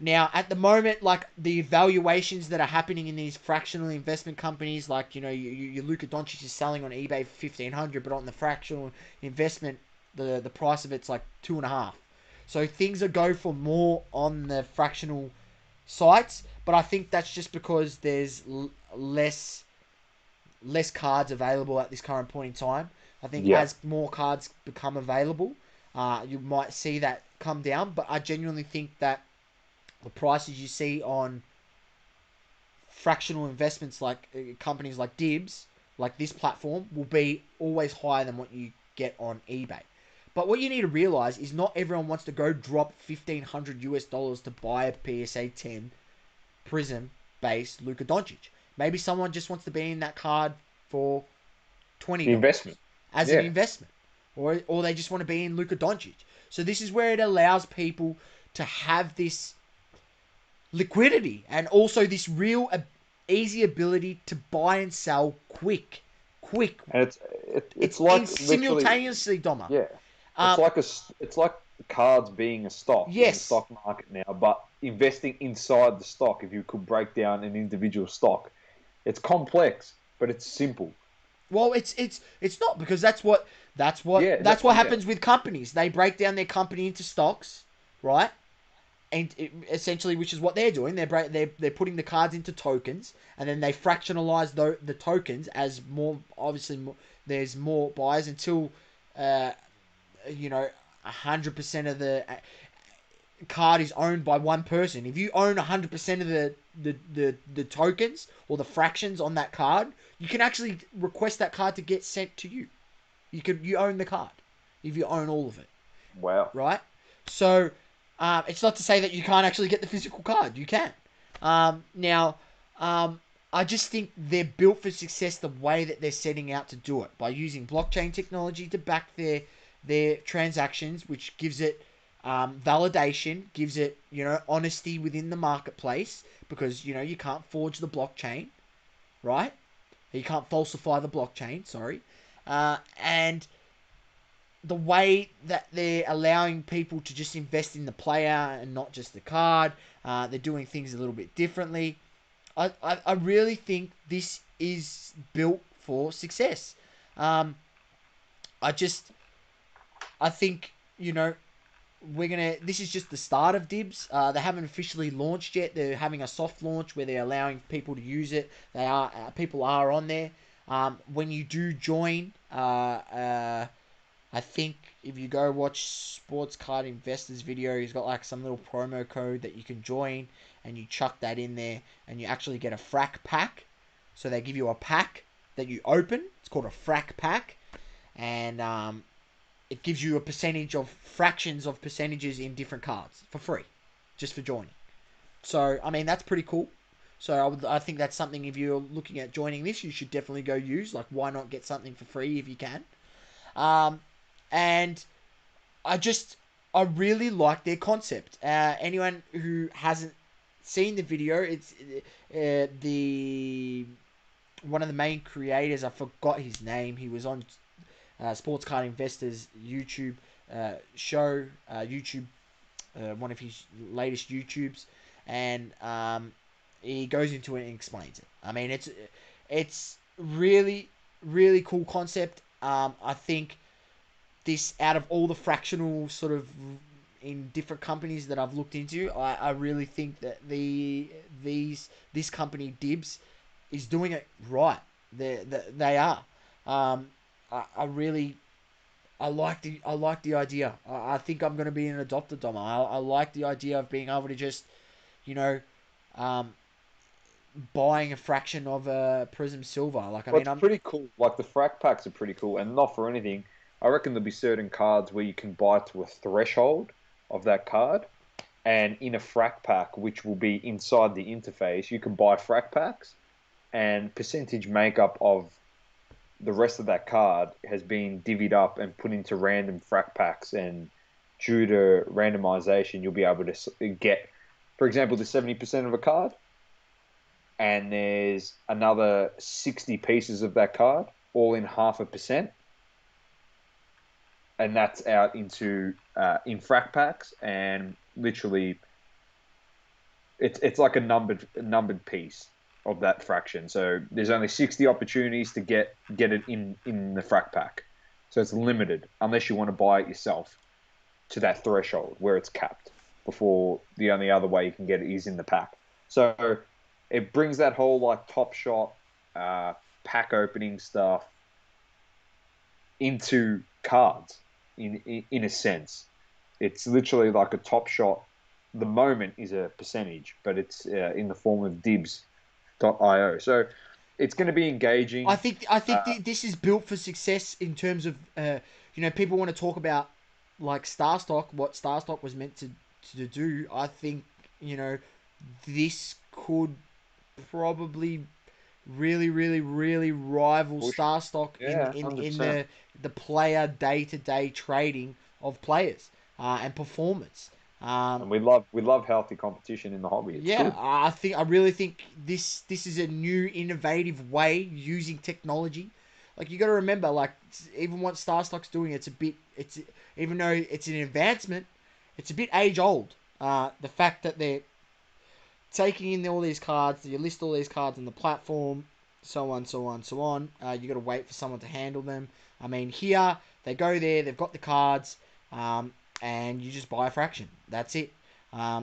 Now, at the moment, like, the evaluations that are happening in these fractional investment companies, like, your Luka Doncic is selling on eBay for $1,500, but on the fractional investment, the price of it's like 2.5. So things are go for more on the fractional sites, but I think that's just because there's less cards available at this current point in time. I think as more cards become available, you might see that come down, but I genuinely think that the prices you see on fractional investments, like companies like Dibs, like this platform, will be always higher than what you get on eBay. But what you need to realize is not everyone wants to go drop $1,500 to buy a PSA 10 Prism based Luka Doncic. Maybe someone just wants to be in that card for $20 investment as an investment, or they just want to be in Luka Doncic. So this is where it allows people to have this liquidity and also this real easy ability to buy and sell quick. And it's like simultaneously, Doma. Yeah, it's like cards being a stock in the Yes. stock market now, but investing inside the stock. If you could break down an individual stock, it's complex, but it's simple. Well, it's not, because that's what happens with companies. They break down their company into stocks, right? And essentially, which is what they're doing. They're putting the cards into tokens, and then they fractionalize the tokens as more. Obviously, there's more buyers until 100% of the card is owned by one person. If you own 100% of the tokens or the fractions on that card, you can actually request that card to get sent to you. You own the card if you own all of it. Wow. Right? So it's not to say that you can't actually get the physical card. You can. I just think they're built for success the way that they're setting out to do it, by using blockchain technology to back their transactions, which gives it validation, gives it honesty within the marketplace, because you can't forge the blockchain, right? You can't falsify the blockchain. Sorry, and the way that they're allowing people to just invest in the player and not just the card. They're doing things a little bit differently. I really think this is built for success. I think, This is just the start of Dibs. They haven't officially launched yet. They're having a soft launch where they're allowing people to use it. People are on there. When you do join, I think if you go watch Sports Card Investors video, he's got like some little promo code that you can join, and you chuck that in there, and you actually get a frac pack. So they give you a pack that you open. It's called a frac pack, and it gives you a percentage of fractions of percentages in different cards for free, just for joining. So I mean that's pretty cool. So I think that's something, if you're looking at joining this, you should definitely go use. Like, why not get something for free if you can? And I really like their concept. Anyone who hasn't seen the video, it's the one of the main creators. I forgot his name. He was on Sports Card Investors YouTube show, YouTube, one of his latest YouTubes, and he goes into it and explains it. I mean, it's really really cool concept. I think this, out of all the fractional sort of in different companies that I've looked into, I really think that this company Dibs is doing it right. They are. I really I like the idea. I think I'm going to be an adopter, Dom. I like the idea of being able to just, you know, um, buying a fraction of a Prism Silver. Like, I Well, mean, it's I'm pretty cool. Like the frac packs are pretty cool, and not for anything. I reckon there'll be certain cards where you can buy to a threshold of that card, and in a frac pack, which will be inside the interface, you can buy frac packs, and percentage makeup of the rest of that card has been divvied up and put into random frac packs, and due to randomization, you'll be able to get, for example, the 70% of a card, and there's another 60 pieces of that card, all in 0.5%, and that's out into in frac packs, and literally, it's like a numbered piece of that fraction. So there's only 60 opportunities to get it in the frac pack. So it's limited unless you want to buy it yourself to that threshold where it's capped. Before, the only other way you can get it is in the pack. So it brings that whole like Top Shot pack opening stuff into cards in a sense. It's literally like a Top Shot. The moment is a percentage, but it's in the form of dibs.io. So it's going to be engaging. I think this is built for success in terms of people want to talk about like Star Stock, what Star Stock was meant to do. I think this could probably really really really rival Push. Star Stock Yeah, in 100%. the player day-to-day trading of players and performance. And we love healthy competition in the hobby. It's Yeah, good. I really think this is a new innovative way using technology. Like, you got to remember, like, even what Star Stock's doing, it's even though it's an advancement, it's a bit age old. The fact that they're taking in all these cards, you list all these cards on the platform, so on, so on, so on. You got to wait for someone to handle them. I mean, here they go there, they've got the cards, and you just buy a fraction. That's it.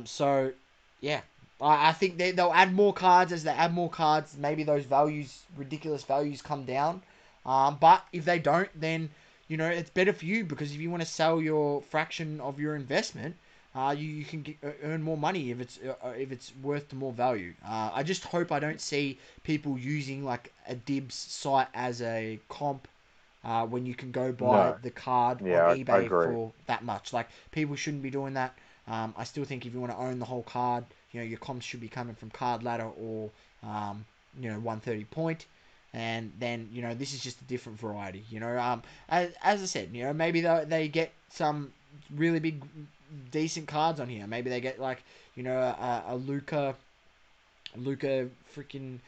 So yeah, I think they'll add more cards. As they add more cards, maybe those ridiculous values, come down. But if they don't, then it's better for you, because if you want to sell your fraction of your investment, you can earn more money if it's worth more value. I just hope I don't see people using like a Dibs site as a comp. When you can go buy No. the card on Yeah, I eBay agree. for that much. Like, people shouldn't be doing that. I still think if you want to own the whole card, your comps should be coming from Card Ladder or 130 Point, and then this is just a different variety. As I said, maybe they get some really big, decent cards on here. Maybe they get like a Luca freaking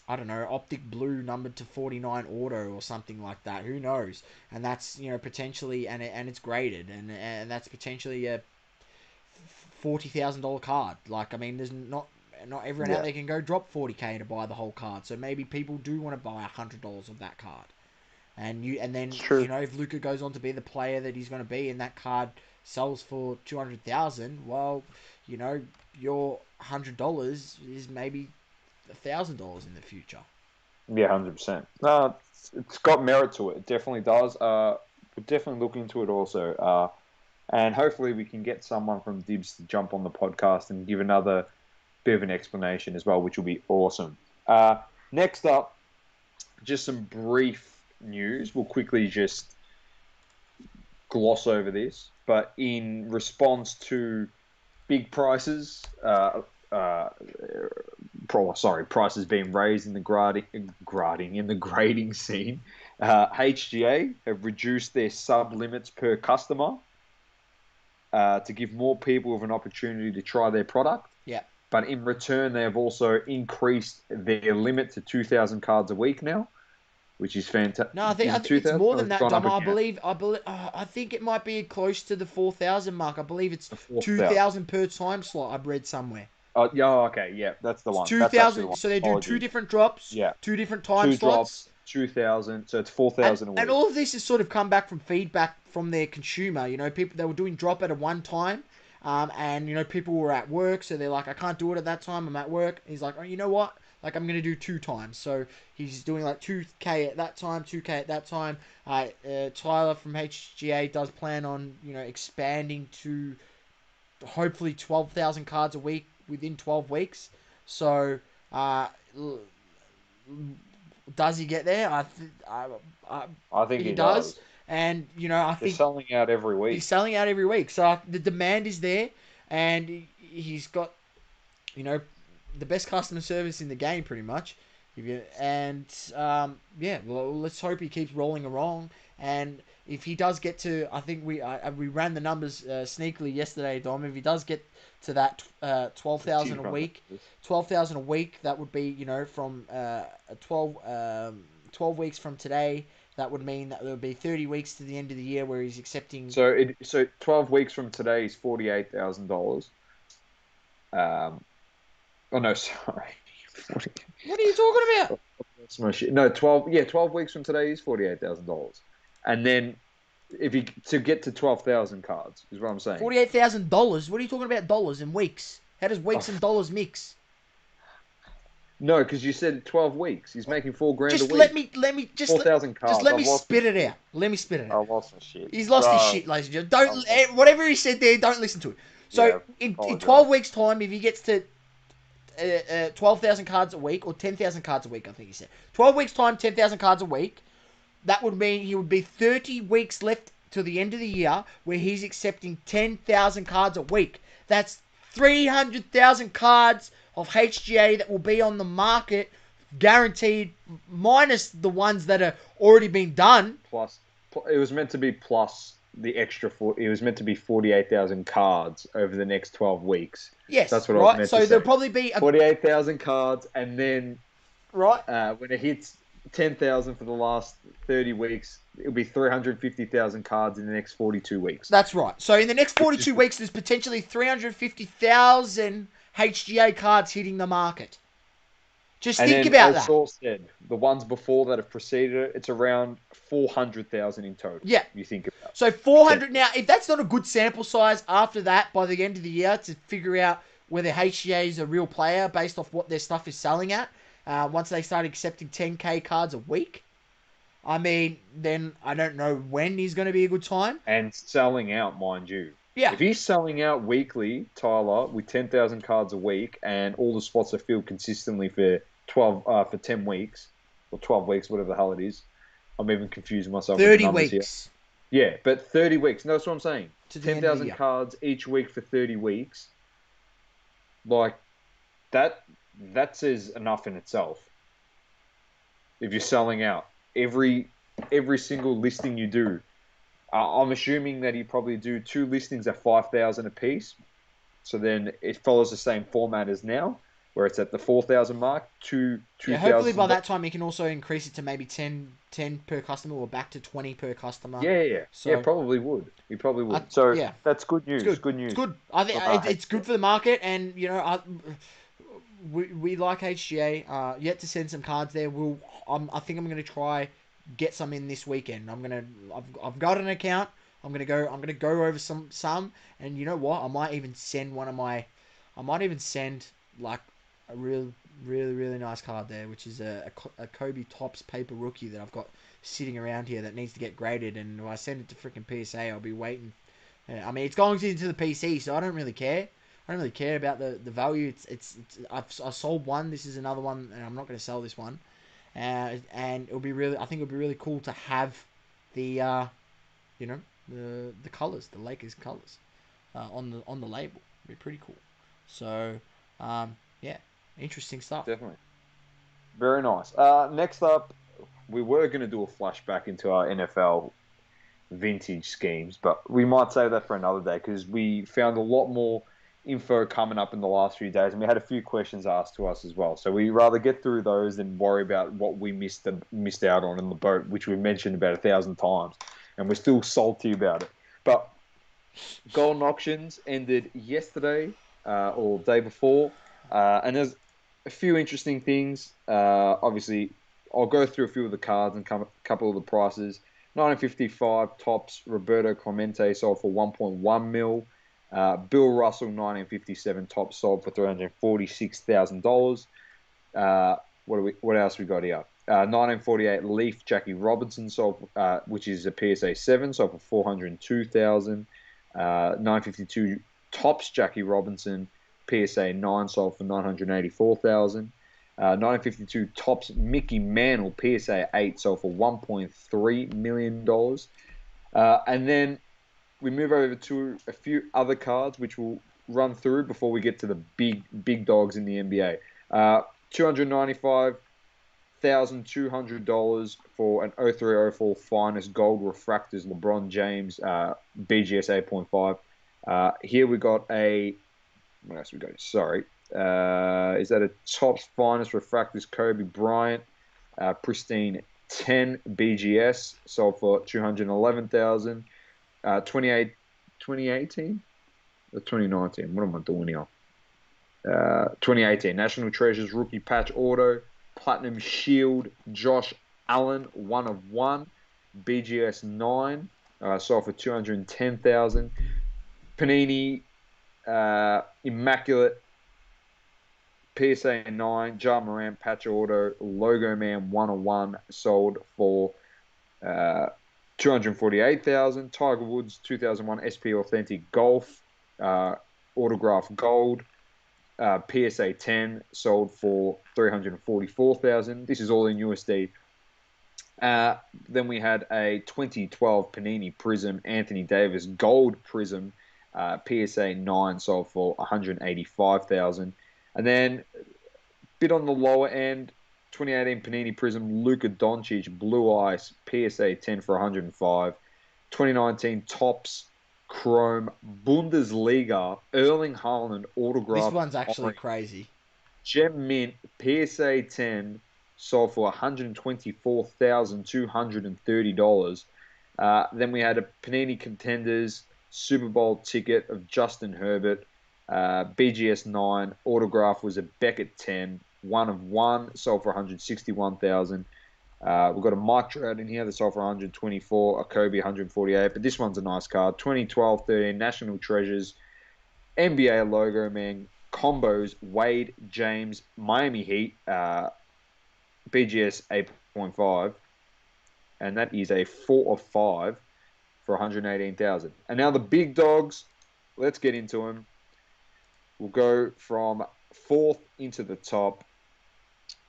I don't know, Optic Blue numbered to 49 auto or something like that. Who knows? And that's potentially, and it's graded, and that's potentially a $40,000 card. Like, I mean, there's not everyone out Yeah. there can go drop 40K to buy the whole card. So maybe people do want to buy $100 of that card. And then It's true. if Luka goes on to be the player that he's going to be, and that card sells for 200,000, well, your $100 is maybe $1,000 in the future. Yeah, 100%. No, it's got merit to it. It definitely does. We'll definitely look into it also. And hopefully we can get someone from Dibs to jump on the podcast and give another bit of an explanation as well, which will be awesome. Next up, just some brief news. We'll quickly just gloss over this. But in response to big prices, prices being raised in the grading scene, HGA have reduced their sub-limits per customer to give more people an opportunity to try their product. Yeah. But in return, they have also increased their limit to 2,000 cards a week now, which is fantastic. No, I think it's more than that, Dom. I think it might be close to the 4,000 mark. I believe it's 2,000 per time slot. I've read somewhere. Oh, yeah, okay, yeah, that's the one. 2,000. So they do two different drops. Yeah. 2 different time slots. 2,000. So it's 4,000 a week. And all of this has sort of come back from feedback from their consumer. People, they were doing drop at a one time. And people were at work, so they're like, I can't do it at that time. I'm at work. And he's like, oh, you know what? Like, I'm gonna do 2 times. So he's doing like 2K at that time, 2K at that time. Tyler from HGA does plan on expanding to hopefully 12,000 cards a week within 12 weeks. So does he get there? I think he does. And I think he's selling out every week. He's selling out every week. So the demand is there, and he's got the best customer service in the game, pretty much. Well, let's hope he keeps rolling along. And if he does get to, I think we ran the numbers sneakily yesterday, Dom. If he does get to that 12,000 a week, that would be from 12 weeks from today. That would mean that there would be 30 weeks to the end of the year where he's accepting. So 12 weeks from today is $48,000. Oh no, sorry. What are you talking about? That's my shit. No, 12 weeks from today is $48,000. And then to get to 12,000 cards is what I'm saying. $48,000. What are you talking about dollars and weeks? How does weeks and dollars mix? No, because you said 12 weeks. He's making $4,000 a week. Let me 4,000 cards. Just let me spit it out. Let me spit it out. I lost my shit. He's lost his shit, ladies and gentlemen. Whatever he said there, don't listen to it. So in 12 weeks' time, if he gets to 12,000 cards a week or 10,000 cards a week, I think he said 12 weeks' time, 10,000 cards a week. That would mean he would be 30 weeks left till the end of the year where he's accepting 10,000 cards a week. That's 300,000 cards of HGA that will be on the market, guaranteed, minus the ones that are already been done. Plus, it was meant to be plus the extra. It was meant to be 48,000 cards over the next 12 weeks. Yes, that's what I was meant to say. So there'll probably be 48,000 cards, and then when it hits 10,000 for the last 30 weeks, it'll be 350,000 cards in the next 42 weeks. That's right. So in the next 42 weeks, there's potentially 350,000 HGA cards hitting the market. Just think about that. As Saul said, the ones before that have preceded it, it's around 400,000 in total. Yeah. You think about. So 400 now, if that's not a good sample size after that, by the end of the year, to figure out whether HGA is a real player based off what their stuff is selling at, once they start accepting 10K cards a week, I mean, then I don't know when is going to be a good time. And selling out, mind you. Yeah. If he's selling out weekly, Tyler, with 10,000 cards a week, and all the spots are filled consistently for 10 weeks, or 12 weeks, whatever the hell it is. I'm even confusing myself. 30 weeks. Here. Yeah, but 30 weeks. No, that's what I'm saying. 10,000 cards each week for 30 weeks. Like, that says enough in itself. If you're selling out every single listing you do. I'm assuming that you probably do 2 listings at 5,000 a piece. So then it follows the same format as now, where it's at the 4,000 mark, 2,000. Yeah, hopefully by that time you can also increase it to maybe 10 per customer or back to 20 per customer. Yeah. So, yeah, probably would. You probably would. That's good news. It's good news. It's good. I think it's good for the market, and we like HGA. Yet to send some cards there. I think I'm going to try get some in this weekend. I've got an account. I'm gonna go over some, and you know what? I might even send like a really nice card there, which is a Kobe Topps paper rookie that I've got sitting around here that needs to get graded. And when I send it to freaking PSA, I'll be waiting. I mean, it's going into the PC, so I don't really care. I don't really care about the value. I sold one. This is another one, and I'm not going to sell this one. And it'll be really. I think it'll be really cool to have the the colors, the Lakers colors, on the label. It'll be pretty cool. So yeah, interesting stuff. Definitely. Very nice. Next up, we were going to do a flashback into our NFL vintage schemes, but we might save that for another day because we found a lot more info coming up in the last few days, and we had a few questions asked to us as well. So we rather get through those than worry about what we missed out on in the boat, which we've mentioned about 1,000 times, and we're still salty about it. But Golden Auctions ended yesterday or day before, and there's a few interesting things. Obviously, I'll go through a few of the cards and a couple of the prices. 1955 tops Roberto Clemente sold for 1.1 mil. Bill Russell 1957 tops sold for $346,000. What else we got here? 1948 Leaf Jackie Robinson sold, which is a PSA 7, sold for 402,000. 952 tops Jackie Robinson PSA 9 sold for 984,000. 1952 tops Mickey Mantle PSA 8 sold for $1.3 million. And then we move over to a few other cards, which we'll run through before we get to the big dogs in the NBA. $295,200 for an 0304 finest gold refractors LeBron James BGS 8.5. Here we got what else we got? Sorry. Is that a Topps finest refractors Kobe Bryant pristine 10 BGS sold for 211,000. 2018 or 2019? What am I doing here? 2018 National Treasures rookie patch auto Platinum Shield Josh Allen 1 of 1 BGS 9 sold for 210,000. Panini Immaculate PSA 9 Ja Morant patch auto Logo Man 1 of 1 sold for 248,000. Tiger Woods 2001 SP Authentic Golf autograph gold PSA 10 sold for 344,000. This is all in USD. Then we had a 2012 Panini Prism Anthony Davis Gold Prism PSA 9 sold for 185,000. And then bit on the lower end, 2018 Panini Prism Luka Doncic Blue Ice PSA 10 for 105. 2019 Topps Chrome Bundesliga Erling Haaland autograph. This one's actually crazy. Gem Mint PSA 10 sold for $124,230. Then we had a Panini Contenders Super Bowl ticket of Justin Herbert. BGS 9 autograph was a Beckett 10, 1 of 1, sold for 161,000. We've got a Mike Trout in here that sold for 124, a Kobe 148, but this one's a nice card. 2012-13 National Treasures, NBA Logo Man combos, Wade, James, Miami Heat, BGS 8.5, and that is a 4 of 5 for 118,000. And now the big dogs, let's get into them. We'll go from fourth into the top.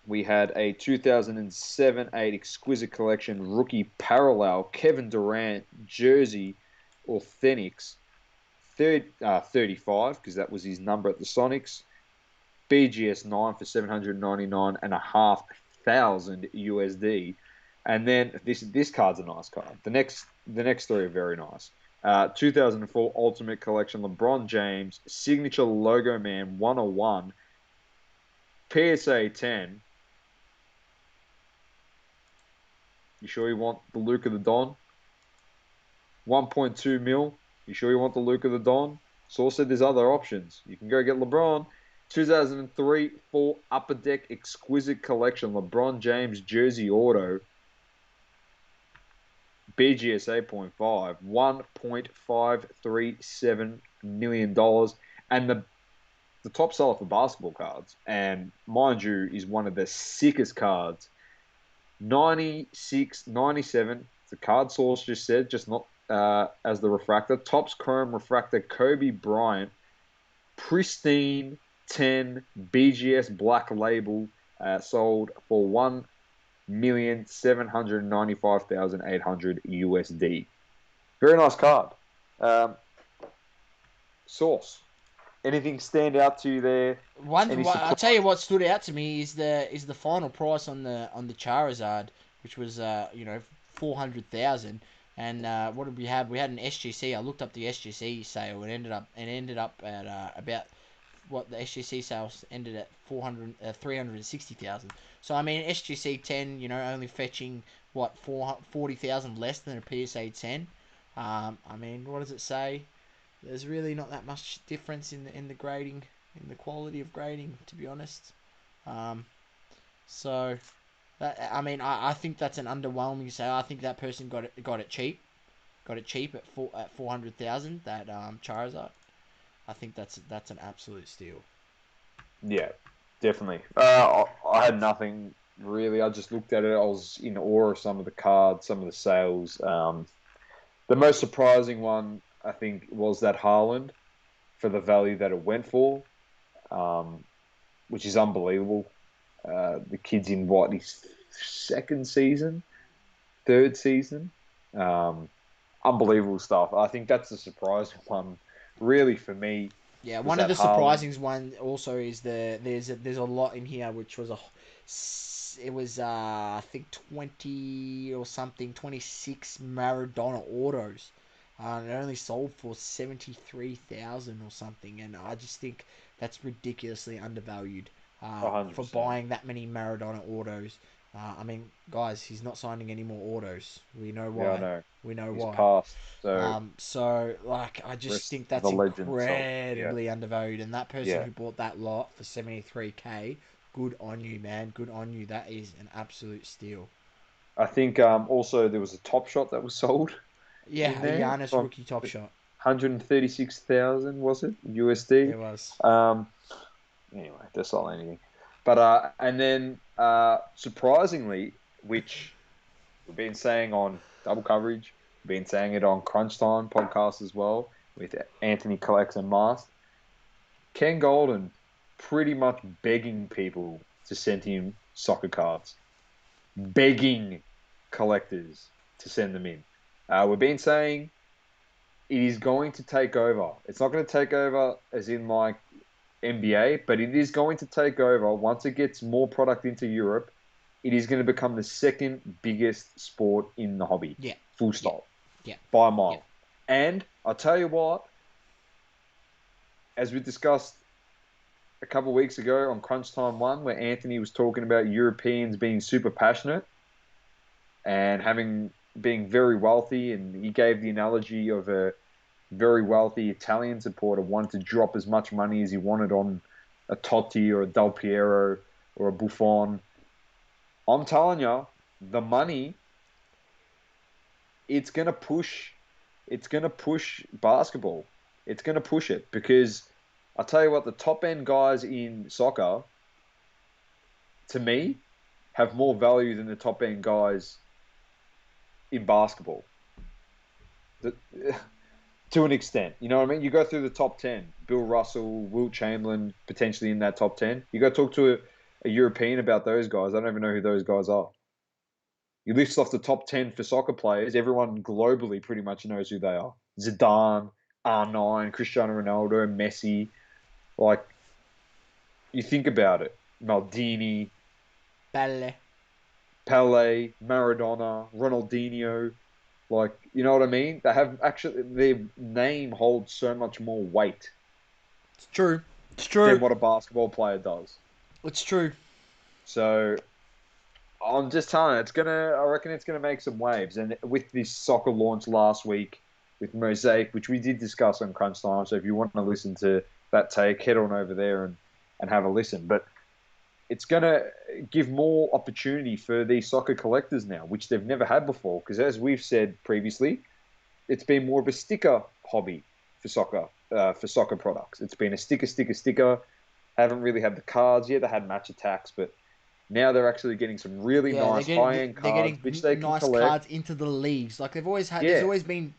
We had a 2007-8 Exquisite Collection Rookie Parallel Kevin Durant Jersey Authentics 35, because that was his number at the Sonics. BGS 9 for 799,500 USD. And then this card's a nice card. The next three are very nice. 2004 Ultimate Collection LeBron James Signature Logo Man 101 PSA 10. You sure you want the Luka the Don? 1.2 mil. You sure you want the Luka the Don? Sauce said there's other options. You can go get LeBron. 2003-4 Upper Deck Exquisite Collection LeBron James Jersey Auto BGS 8.5, $1.537 million. And the top seller for basketball cards, and mind you, is one of the sickest cards. 96, 97. The card source just said, just not as the refractor. Topps Chrome refractor Kobe Bryant, pristine 10 BGS black label, sold for $1,795,800 USD. Very nice card. Source. Anything stand out to you there? I'll tell you what stood out to me is the final price on the Charizard, which was 400,000. And what did we have? We had an SGC. I looked up the SGC sale. It ended up at about what the SGC sales ended at 360,000. So I mean SGC 10, only fetching what 40,000 less than a PSA 10. I mean, what does it say? There's really not that much difference in the grading, in the quality of grading, to be honest. So that, I mean, I think that's an underwhelming sale. I think that person got it cheap at 400,000. That Charizard. I think that's an absolute steal. Yeah, definitely. I had nothing really. I just looked at it. I was in awe of some of the cards, some of the sales. The most surprising one, I think, was that Haaland for the value that it went for, which is unbelievable. The kid's in his third season. Unbelievable stuff. I think that's the surprising one, really, for me. Yeah, one of the surprising one also is there's a lot in here which was I think 20 or something, 26 Maradona autos. And it only sold for 73,000 or something, and I just think that's ridiculously undervalued for buying that many Maradona autos. I mean, guys, he's not signing any more autos. We know why. Yeah, I know. We know He's why. Passed, so like, I just think that's incredibly undervalued. And that person who bought that lot for 73K, good on you, man. Good on you. That is an absolute steal. I think also there was a Top Shot that was sold. Yeah, a Giannis rookie Top Shot. 136,000 was it USD? It was. Anyway, that's not anything. But and then surprisingly, which we've been saying on Double Coverage, we've been saying it on Crunch Time podcast as well with Anthony Collects and Mask. Ken Goldin pretty much begging people to send him soccer cards, begging collectors to send them in. We've been saying it is going to take over. It's not going to take over as in like NBA, but it is going to take over once it gets more product into Europe. It is going to become the second biggest sport in the hobby. Yeah. Full stop. Yeah. By a mile. Yeah. And I'll tell you what, as we discussed a couple of weeks ago on Crunch Time 1, where Anthony was talking about Europeans being super passionate and being very wealthy, and he gave the analogy of a very wealthy Italian supporter wanted to drop as much money as he wanted on a Totti or a Del Piero or a Buffon. I'm telling you, the money, it's gonna push basketball. It's gonna push it, because I'll tell you what, the top end guys in soccer, to me, have more value than the top end guys in basketball. To an extent, you know what I mean? You go through the top 10, Bill Russell, Wilt Chamberlain, potentially in that top 10. You go talk to a European about those guys. I don't even know who those guys are. You list off the top 10 for soccer players. Everyone globally pretty much knows who they are. Zidane, R9, Cristiano Ronaldo, Messi. Like, you think about it. Maldini, Pele, Maradona, Ronaldinho. Like, you know what I mean? They have actually, their name holds so much more weight. It's true. Than what a basketball player does. It's true. So, I'm just telling you, I reckon it's gonna make some waves. And with this soccer launch last week with Mosaic, which we did discuss on Crunch Time, so if you want to listen to that take, head on over there and have a listen. But it's going to give more opportunity for these soccer collectors now, which they've never had before. Because as we've said previously, it's been more of a sticker hobby for soccer products. It's been a sticker. Haven't really had the cards yet. They had match attacks, but now they're actually getting some really Yeah, nice high-end they're cards, which getting they can nice collect. cards into the leagues. Like they've always had. There's Yeah, always been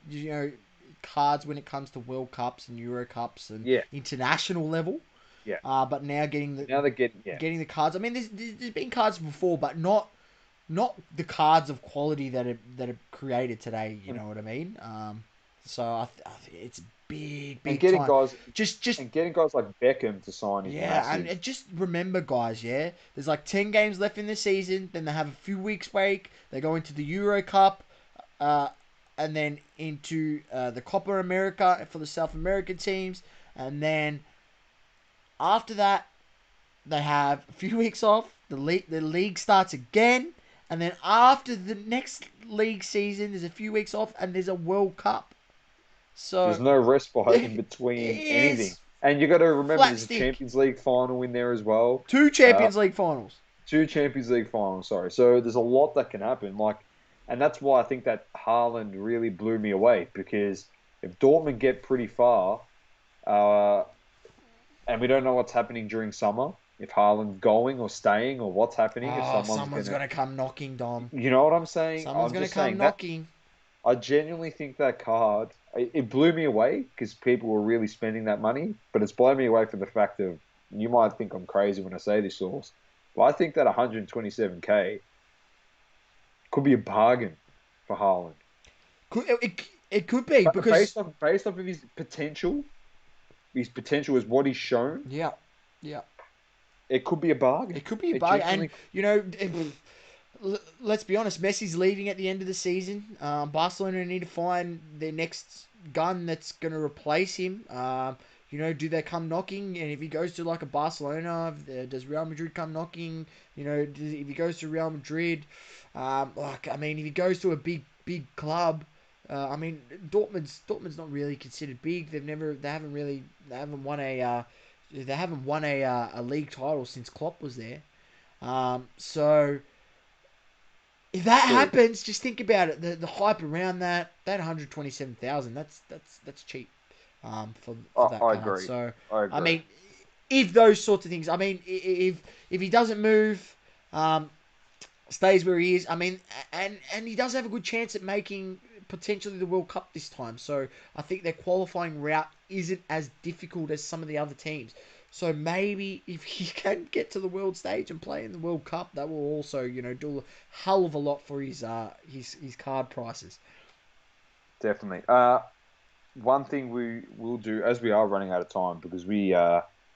cards when it comes to World Cups and Euro Cups and yeah, international level. yeah. But now Now they're getting, yeah. getting the cards. I mean, there's been cards before, but not the cards of quality that are created today. You And, know what I mean? So I think it's and big getting time. guys Just and getting guys like Beckham to sign is yeah, massive. and just remember, guys. Yeah, there's like 10 games left in the season. Then they have a few weeks break. They go into the Euro Cup, uh, and then into the Copa America for the South American teams, and then after that they have a few weeks off. The league starts again, and then after the next league season, there's a few weeks off, and there's a World Cup. There's So no respite in it between anything. is And you got to remember, flat there's a stick. Champions League final in there as well. Two Uh, Champions League finals. two Champions League finals, sorry. So there's a lot that can happen. And that's why I think that Haaland really blew me away because if Dortmund get pretty far, uh, and we don't know what's happening during summer, if Haaland's going or staying or what's happening, if Oh, someone's someone's gonna, gonna come knocking, Dom. you know what I'm saying? Someone's I'm gonna just come saying that knocking. I genuinely think that card, it blew me away because people were really spending that money, but it's blown me away for the fact of, you might think I'm crazy when I say this, Source, but I think that 127K could be a bargain for Haaland. It could be But because based off of his potential is what he's shown, yeah, yeah, it could be a bargain. it could be a It bug. And genuinely, let's be honest, Messi's leaving at the end of the season. Barcelona need to find their next gun that's going to replace him. Do they come knocking? And if he goes to like a Barcelona, does Real Madrid come knocking? If he goes to Real Madrid, if he goes to a big club, Dortmund's not really considered big. They haven't won a league title since Klopp was there. So if that true. happens, just think about it. The hype around that 127,000. That's cheap. For that I card. agree. So I I agree. mean, if those sorts of things. I mean, if he doesn't move, stays where he is. I mean, and he does have a good chance at making potentially the World Cup this time. So I think their qualifying route isn't as difficult as some of the other teams. So maybe if he can get to the world stage and play in the World Cup, that will also do a hell of a lot for his card prices. Definitely. One thing we will do, as we are running out of time, because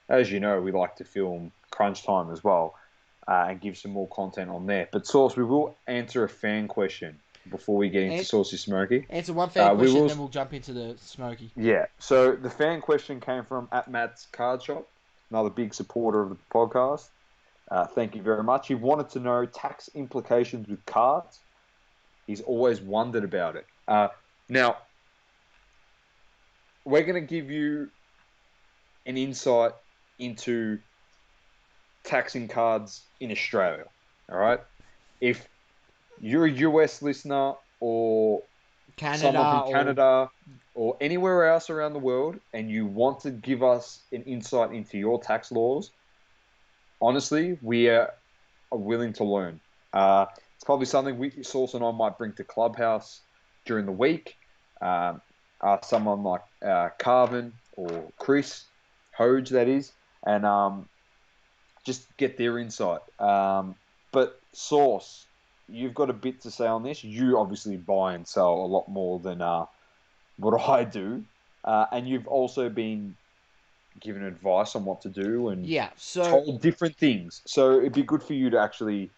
as you know, we like to film crunch time as well, and give some more content on there. But Source, we will answer a fan question before we get into And Saucy Smokey. answer one fan We question, will, then we'll jump into the Smoky. yeah. So the fan question came from at Matt's Card Shop, another big supporter of the podcast. Thank you very much. He wanted to know tax implications with cards. He's always wondered about it. Now, we're going to give you an insight into taxing cards in Australia. All right. If you're a US listener or someone from Canada or Canada or anywhere else around the world and you want to give us an insight into your tax laws, honestly, we are willing to learn. It's probably something Source and I might bring to Clubhouse during the week. Someone like Carvin or Chris Hoge, that is, and just get their insight. But Source, you've got a bit to say on this. You obviously buy and sell a lot more than what I do, and you've also been given advice on what to do and yeah. So told different things. So it'd be good for you to actually,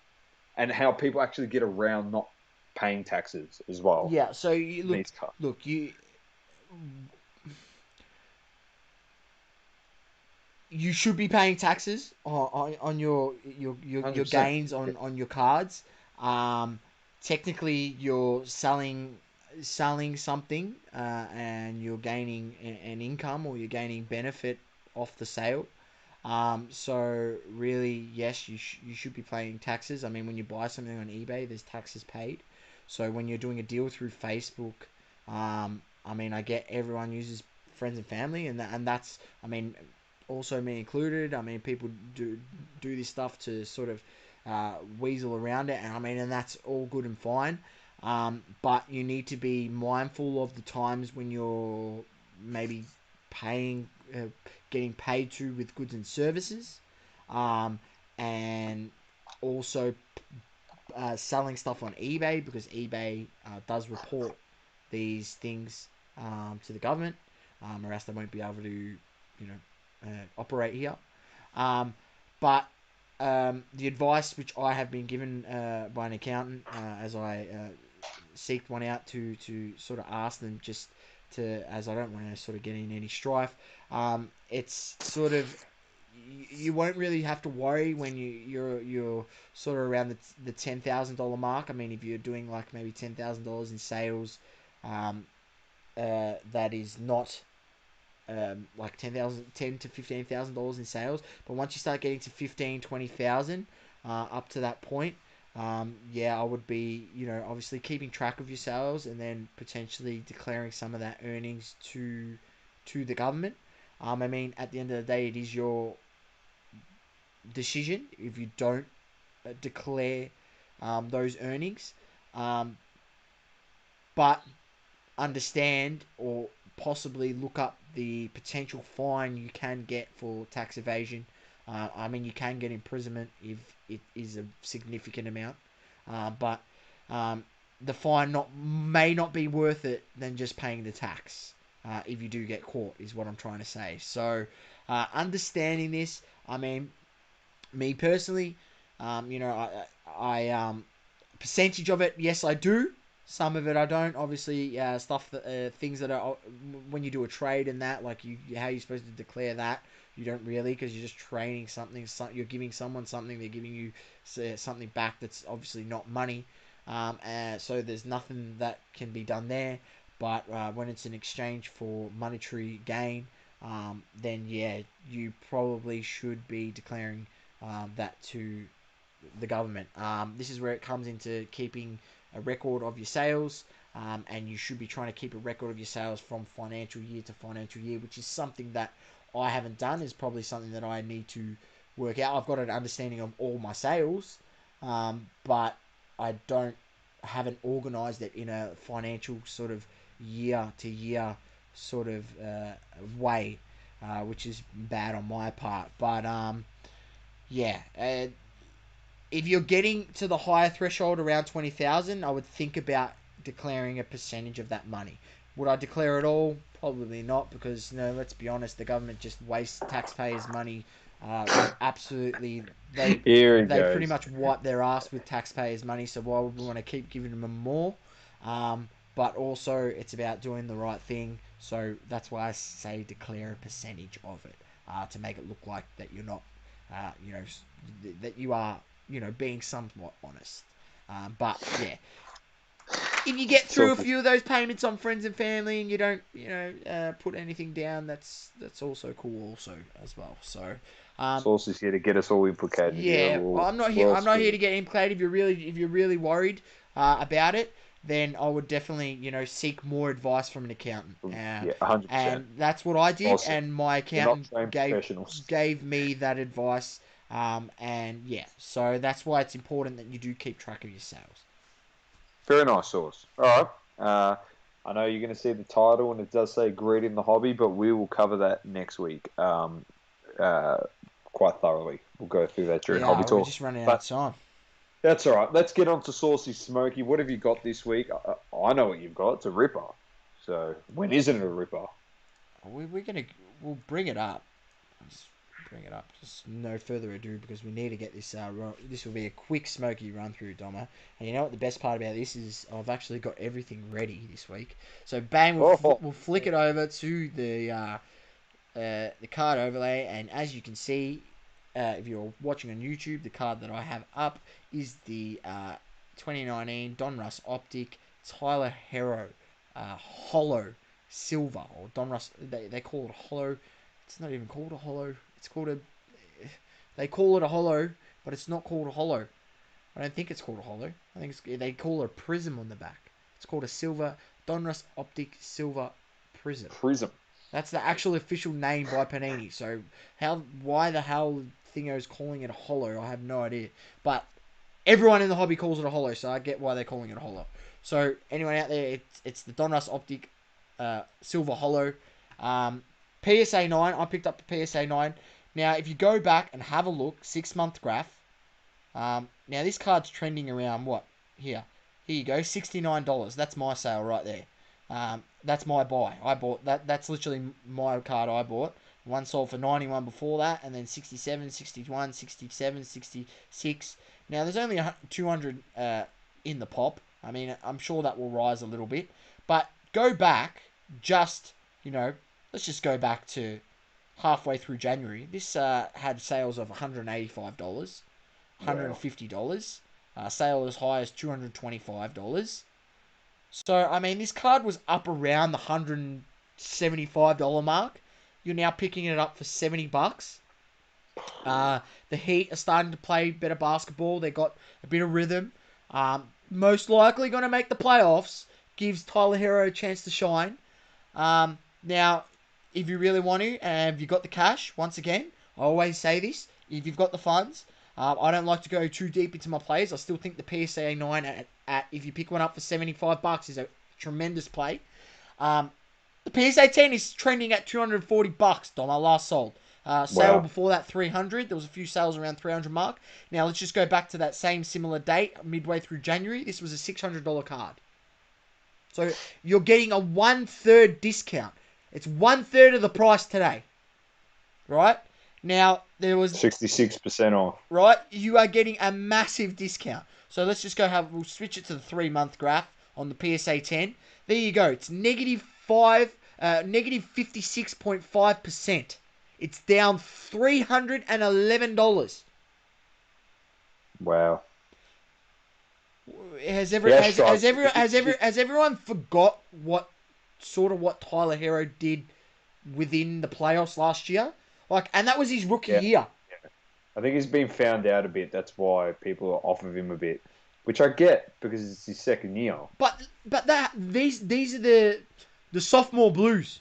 and how people actually get around not paying taxes as well. yeah. So you These cards. look you should be paying taxes on your 100%. gains Yeah. on your cards. Technically, you're selling something, and you're gaining an income or you're gaining benefit off the sale. So really, yes, you should be paying taxes. I mean, when you buy something on eBay, there's taxes paid. So when you're doing a deal through Facebook, I mean, I get everyone uses friends and family, and that's, I mean, also me included. I mean, people do this stuff to sort of weasel around it, and I mean, and that's all good and fine. But you need to be mindful of the times when you're maybe paying, getting paid to with goods and services, um, and also selling stuff on eBay, because eBay does report these things to the government, or else they won't be able to, operate here. Um, but the advice which I have been given by an accountant, as I seeked one out to sort of ask them, just to, as I don't want to sort of get in any strife. It's sort of, you won't really have to worry when you're sort of around the $10,000 mark. I mean, if you're doing like maybe $10,000 in sales, that is not like 10 to $15,000 in sales. But once you start getting to 15, 20,000, up to that point, yeah, I would be, obviously keeping track of your sales, and then potentially declaring some of that earnings to the government. I mean, at the end of the day, it is your decision if you don't declare those earnings. Um, but understand, or possibly look up the potential fine you can get for tax evasion. I mean, you can get imprisonment if it is a significant amount, but the fine may not be worth it than just paying the tax, if you do get caught, is what I'm trying to say. So, understanding this, I mean, me personally, I percentage of it, yes, I do. Some of it I don't. Obviously, stuff that things that are, when you do a trade and that, like how you're supposed to declare that, you don't really, because you're just trading something. You're giving someone something, they're giving you something back that's obviously not money. So there's nothing that can be done there. But when it's an exchange for monetary gain, then yeah, you probably should be declaring that to the government. This is where it comes into keeping a record of your sales, and you should be trying to keep a record of your sales from financial year to financial year, which is something that I haven't done. Is probably something that I need to work out. I've got an understanding of all my sales, but I haven't organized it in a financial sort of year to year sort of way, which is bad on my part. But yeah, if you're getting to the higher threshold around 20,000, I would think about declaring a percentage of that money. Would I declare it all? Probably not, because let's be honest, the government just wastes taxpayers' money. Absolutely, they Here it they pretty goes. much wipe their ass with taxpayers' money. So why would we want to keep giving them more? But also, it's about doing the right thing. So that's why I say declare a percentage of it, to make it look like that you're not, that you are, being somewhat honest. But yeah, if you get through a Sauces, few of those payments on friends and family, and you don't, put anything down, that's also cool, also as well. So, Sauces here to get us all implicated. Yeah, yeah, well, I'm not here. well I'm not here spin. to get implicated. If you're really worried about it, then I would definitely, seek more advice from an accountant. Yeah, 100%. And that's what I did, Awesome. and my We're not accountant trained gave professionals. gave me that advice. And yeah, so that's why it's important that you do keep track of your sales. Very nice, Sauce. All right. I know you're going to see the title, and it does say "Greed in the Hobby," but we will cover that next week, uh, quite thoroughly. We'll go through that during Hobby Yeah, we're Talk. just running out But of time. that's all right. Let's get on to Saucy Smokey. What have you got this week? I know what you've got. It's a ripper. So when isn't it a ripper? We'll bring it up. Just bring it up. Just no further ado, because we need to get this. This will be a quick smoky run through, Doma. And you know what the best part about this is? I've actually got everything ready this week. So bang, Oh, we'll flick it over to the card overlay, and as you can see, if you're watching on YouTube, the card that I have up is the 2019 Donruss Optic Tyler Hero Hollow Silver, or Donruss. They call it a hollow. It's not even called a hollow. It's called a. They call it a holo, but it's not called a holo. I don't think it's called a holo. I think they call it a prism on the back. It's called a silver Donruss Optic Silver Prism. Prism. That's the actual official name by Panini. So why the hell Thingo's calling it a holo, I have no idea. But everyone in the hobby calls it a holo, so I get why they're calling it a holo. So anyone out there, it's the Donruss Optic Silver Holo. PSA 9, I picked up the PSA 9. Now, if you go back and have a look, 6-month graph. Now, this card's trending around what? Here you go, $69. That's my sale right there. That's my buy. I bought that. That's literally my card I bought. One sold for 91 before that, and then 67, 61, 67, 66. Now, there's only 200 in the pop. I mean, I'm sure that will rise a little bit. But go back, let's just go back to halfway through January. This had sales of $185, $150. Sale as high as $225. So, I mean, this card was up around the $175 mark. You're now picking it up for $70. The Heat are starting to play better basketball. They got a bit of rhythm. Most likely going to make the playoffs. Gives Tyler Hero a chance to shine. Now, if you really want to, and you've got the cash, once again, I always say this, if you've got the funds, I don't like to go too deep into my plays. I still think the PSA 9 at if you pick one up for $75 is a tremendous play. The PSA 10 is trending at $240, Dom. I last sold. Sale before that, $300. There was a few sales around $300 mark. Now, let's just go back to that same similar date, midway through January. This was a $600 card. So, you're getting a 1/3 discount. It's 1/3 of the price today. Right? Now, there was 66% off. Right? You are getting a massive discount. So let's just we'll switch it to the 3-month graph on the PSA 10. There you go. It's negative 56.5%. It's down $311. Wow. Has everyone forgot what Tyler Hero did within the playoffs last year? And that was his rookie year. Yeah. I think he's been found out a bit. That's why people are off of him a bit, which I get because it's his second year. But these are the sophomore blues.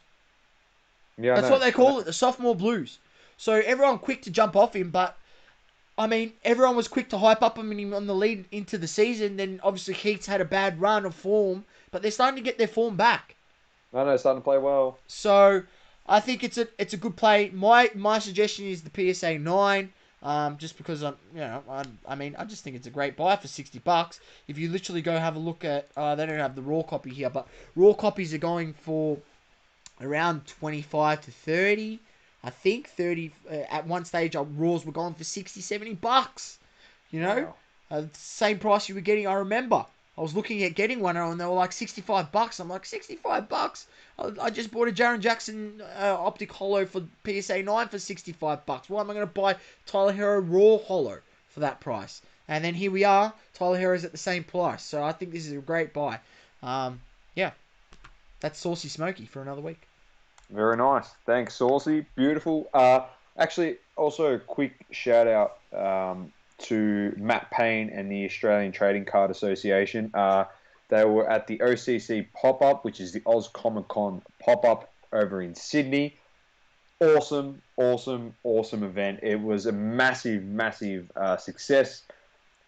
Yeah, that's what they call it, the sophomore blues. So everyone quick to jump off him, but I mean, everyone was quick to hype up him on the lead into the season. Then obviously Heat's had a bad run of form, but they're starting to get their form back. No, starting to play well. So I think it's a good play. My suggestion is the PSA 9. Just because I just think it's a great buy for $60. If you literally go have a look at, they don't have the raw copy here, but raw copies are going for around 25 to 30. I think 30 at one stage. Raws were going for $60-$70. Wow. Same price you were getting. I remember I was looking at getting one and they were like $65. I'm like, $65. I just bought a Jaren Jackson optic holo for PSA 9 for $65. Why am I going to buy Tyler Hero raw holo for that price? And then here we are. Tyler Hero's at the same price. So I think this is a great buy. Yeah. That's Sauceys Smokey for another week. Very nice. Thanks, Saucy. Beautiful. Actually, also a quick shout out to Matt Payne and the Australian Trading Card Association. They were at the OCC pop-up, which is the Oz Comic Con pop-up over in Sydney. Awesome event. It was a massive success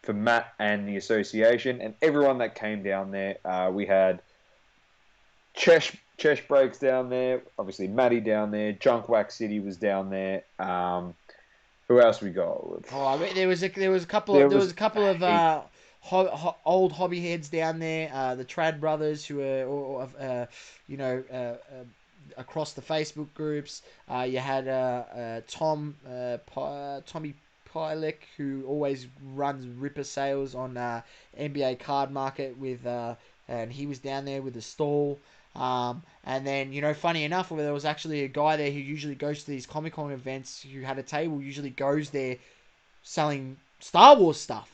for Matt and the association and everyone that came down there. We had Chesh Breaks down there, obviously Matty down there, Junk Wax City was down there. Who else we got? I mean, there was a couple of old hobby heads down there. The Trad brothers who are across the Facebook groups. You had Tommy Pilek, who always runs Ripper sales on NBA Card Market and he was down there with a stall. And then, funny enough, there was actually a guy there who usually goes to these Comic-Con events who had a table, usually goes there selling Star Wars stuff,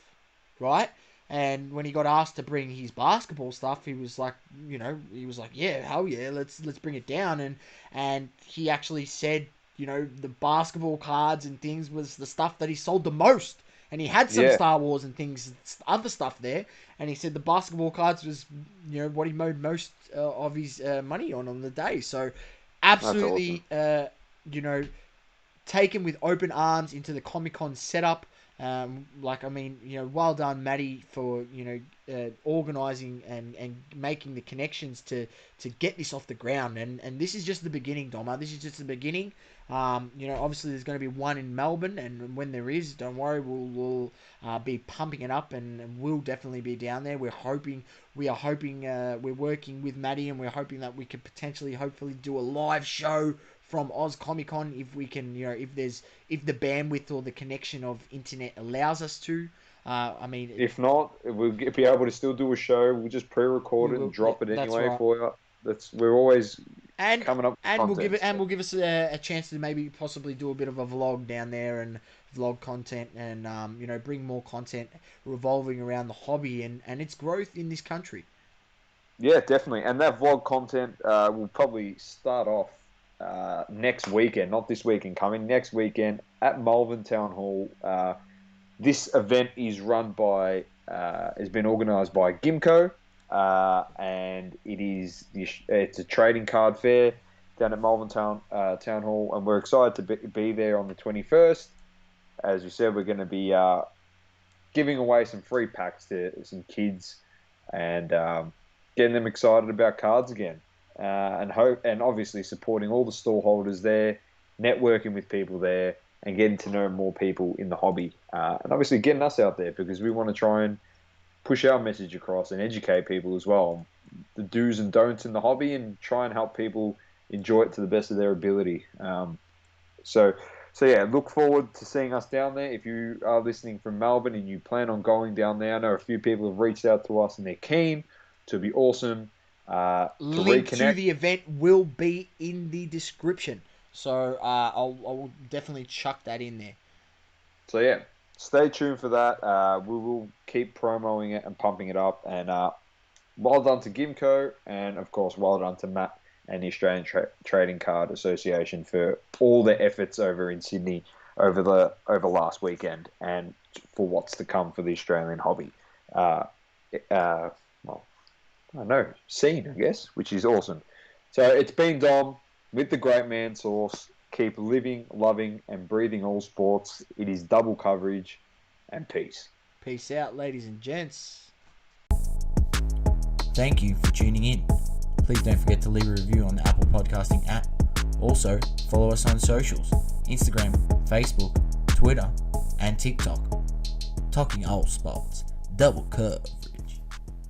right? And when he got asked to bring his basketball stuff, he was like, yeah, hell yeah, let's bring it down. And he actually said the basketball cards and things was the stuff that he sold the most. And he had some Yeah, Star Wars and things, other stuff there. And he said the basketball cards was, what he made most of his money on the day. So, that's awesome. absolutely, taken with open arms into the Comic-Con setup. Well done, Maddie, for organising and making the connections to get this off the ground. And this is just the beginning, Doma. This is just the beginning. Obviously there's going to be one in Melbourne, and when there is, don't worry, we'll be pumping it up, and we'll definitely be down there. We're working with Maddie, and we're hoping that we could hopefully do a live show from Oz Comic Con if we can, if the bandwidth or the connection of internet allows us to. If not, we'll be able to still do a show. We'll just pre-record it and drop it that's anyway right. for you. We're always coming up with and content, we'll give us a chance to maybe possibly do a bit of a vlog down there and vlog content and bring more content revolving around the hobby and its growth in this country. Yeah, definitely. And that vlog content will probably start off next weekend, not this weekend coming, next weekend at Malvern Town Hall. This event is has been organised by Gimco, and it's a trading card fair down at Malvern Town Hall, and we're excited to be there on the 21st. As we said, we're going to be giving away some free packs to some kids and getting them excited about cards again. And obviously supporting all the stall holders there, networking with people there, and getting to know more people in the hobby. And obviously getting us out there because we want to try and push our message across and educate people as well. The do's and don'ts in the hobby and try and help people enjoy it to the best of their ability. So yeah, look forward to seeing us down there. If you are listening from Melbourne and you plan on going down there, I know a few people have reached out to us and they're keen. So it'll be awesome. Link reconnect. to the event will be in the description, so I'll definitely chuck that in there. So yeah, stay tuned for that. We will keep promoting it and pumping it up. And well done to Gimco, and of course, well done to Matt and the Australian Trading Card Association for all their efforts over in Sydney over last weekend, and for what's to come for the Australian hobby. I don't know, scene, I guess, which is awesome. So it's been Dom with the great man Sauce. Keep living, loving, and breathing all sports. It is double coverage, and peace. Peace out, ladies and gents. Thank you for tuning in. Please don't forget to leave a review on the Apple Podcasting app. Also, follow us on socials, Instagram, Facebook, Twitter, and TikTok. Talking all sports, double curve.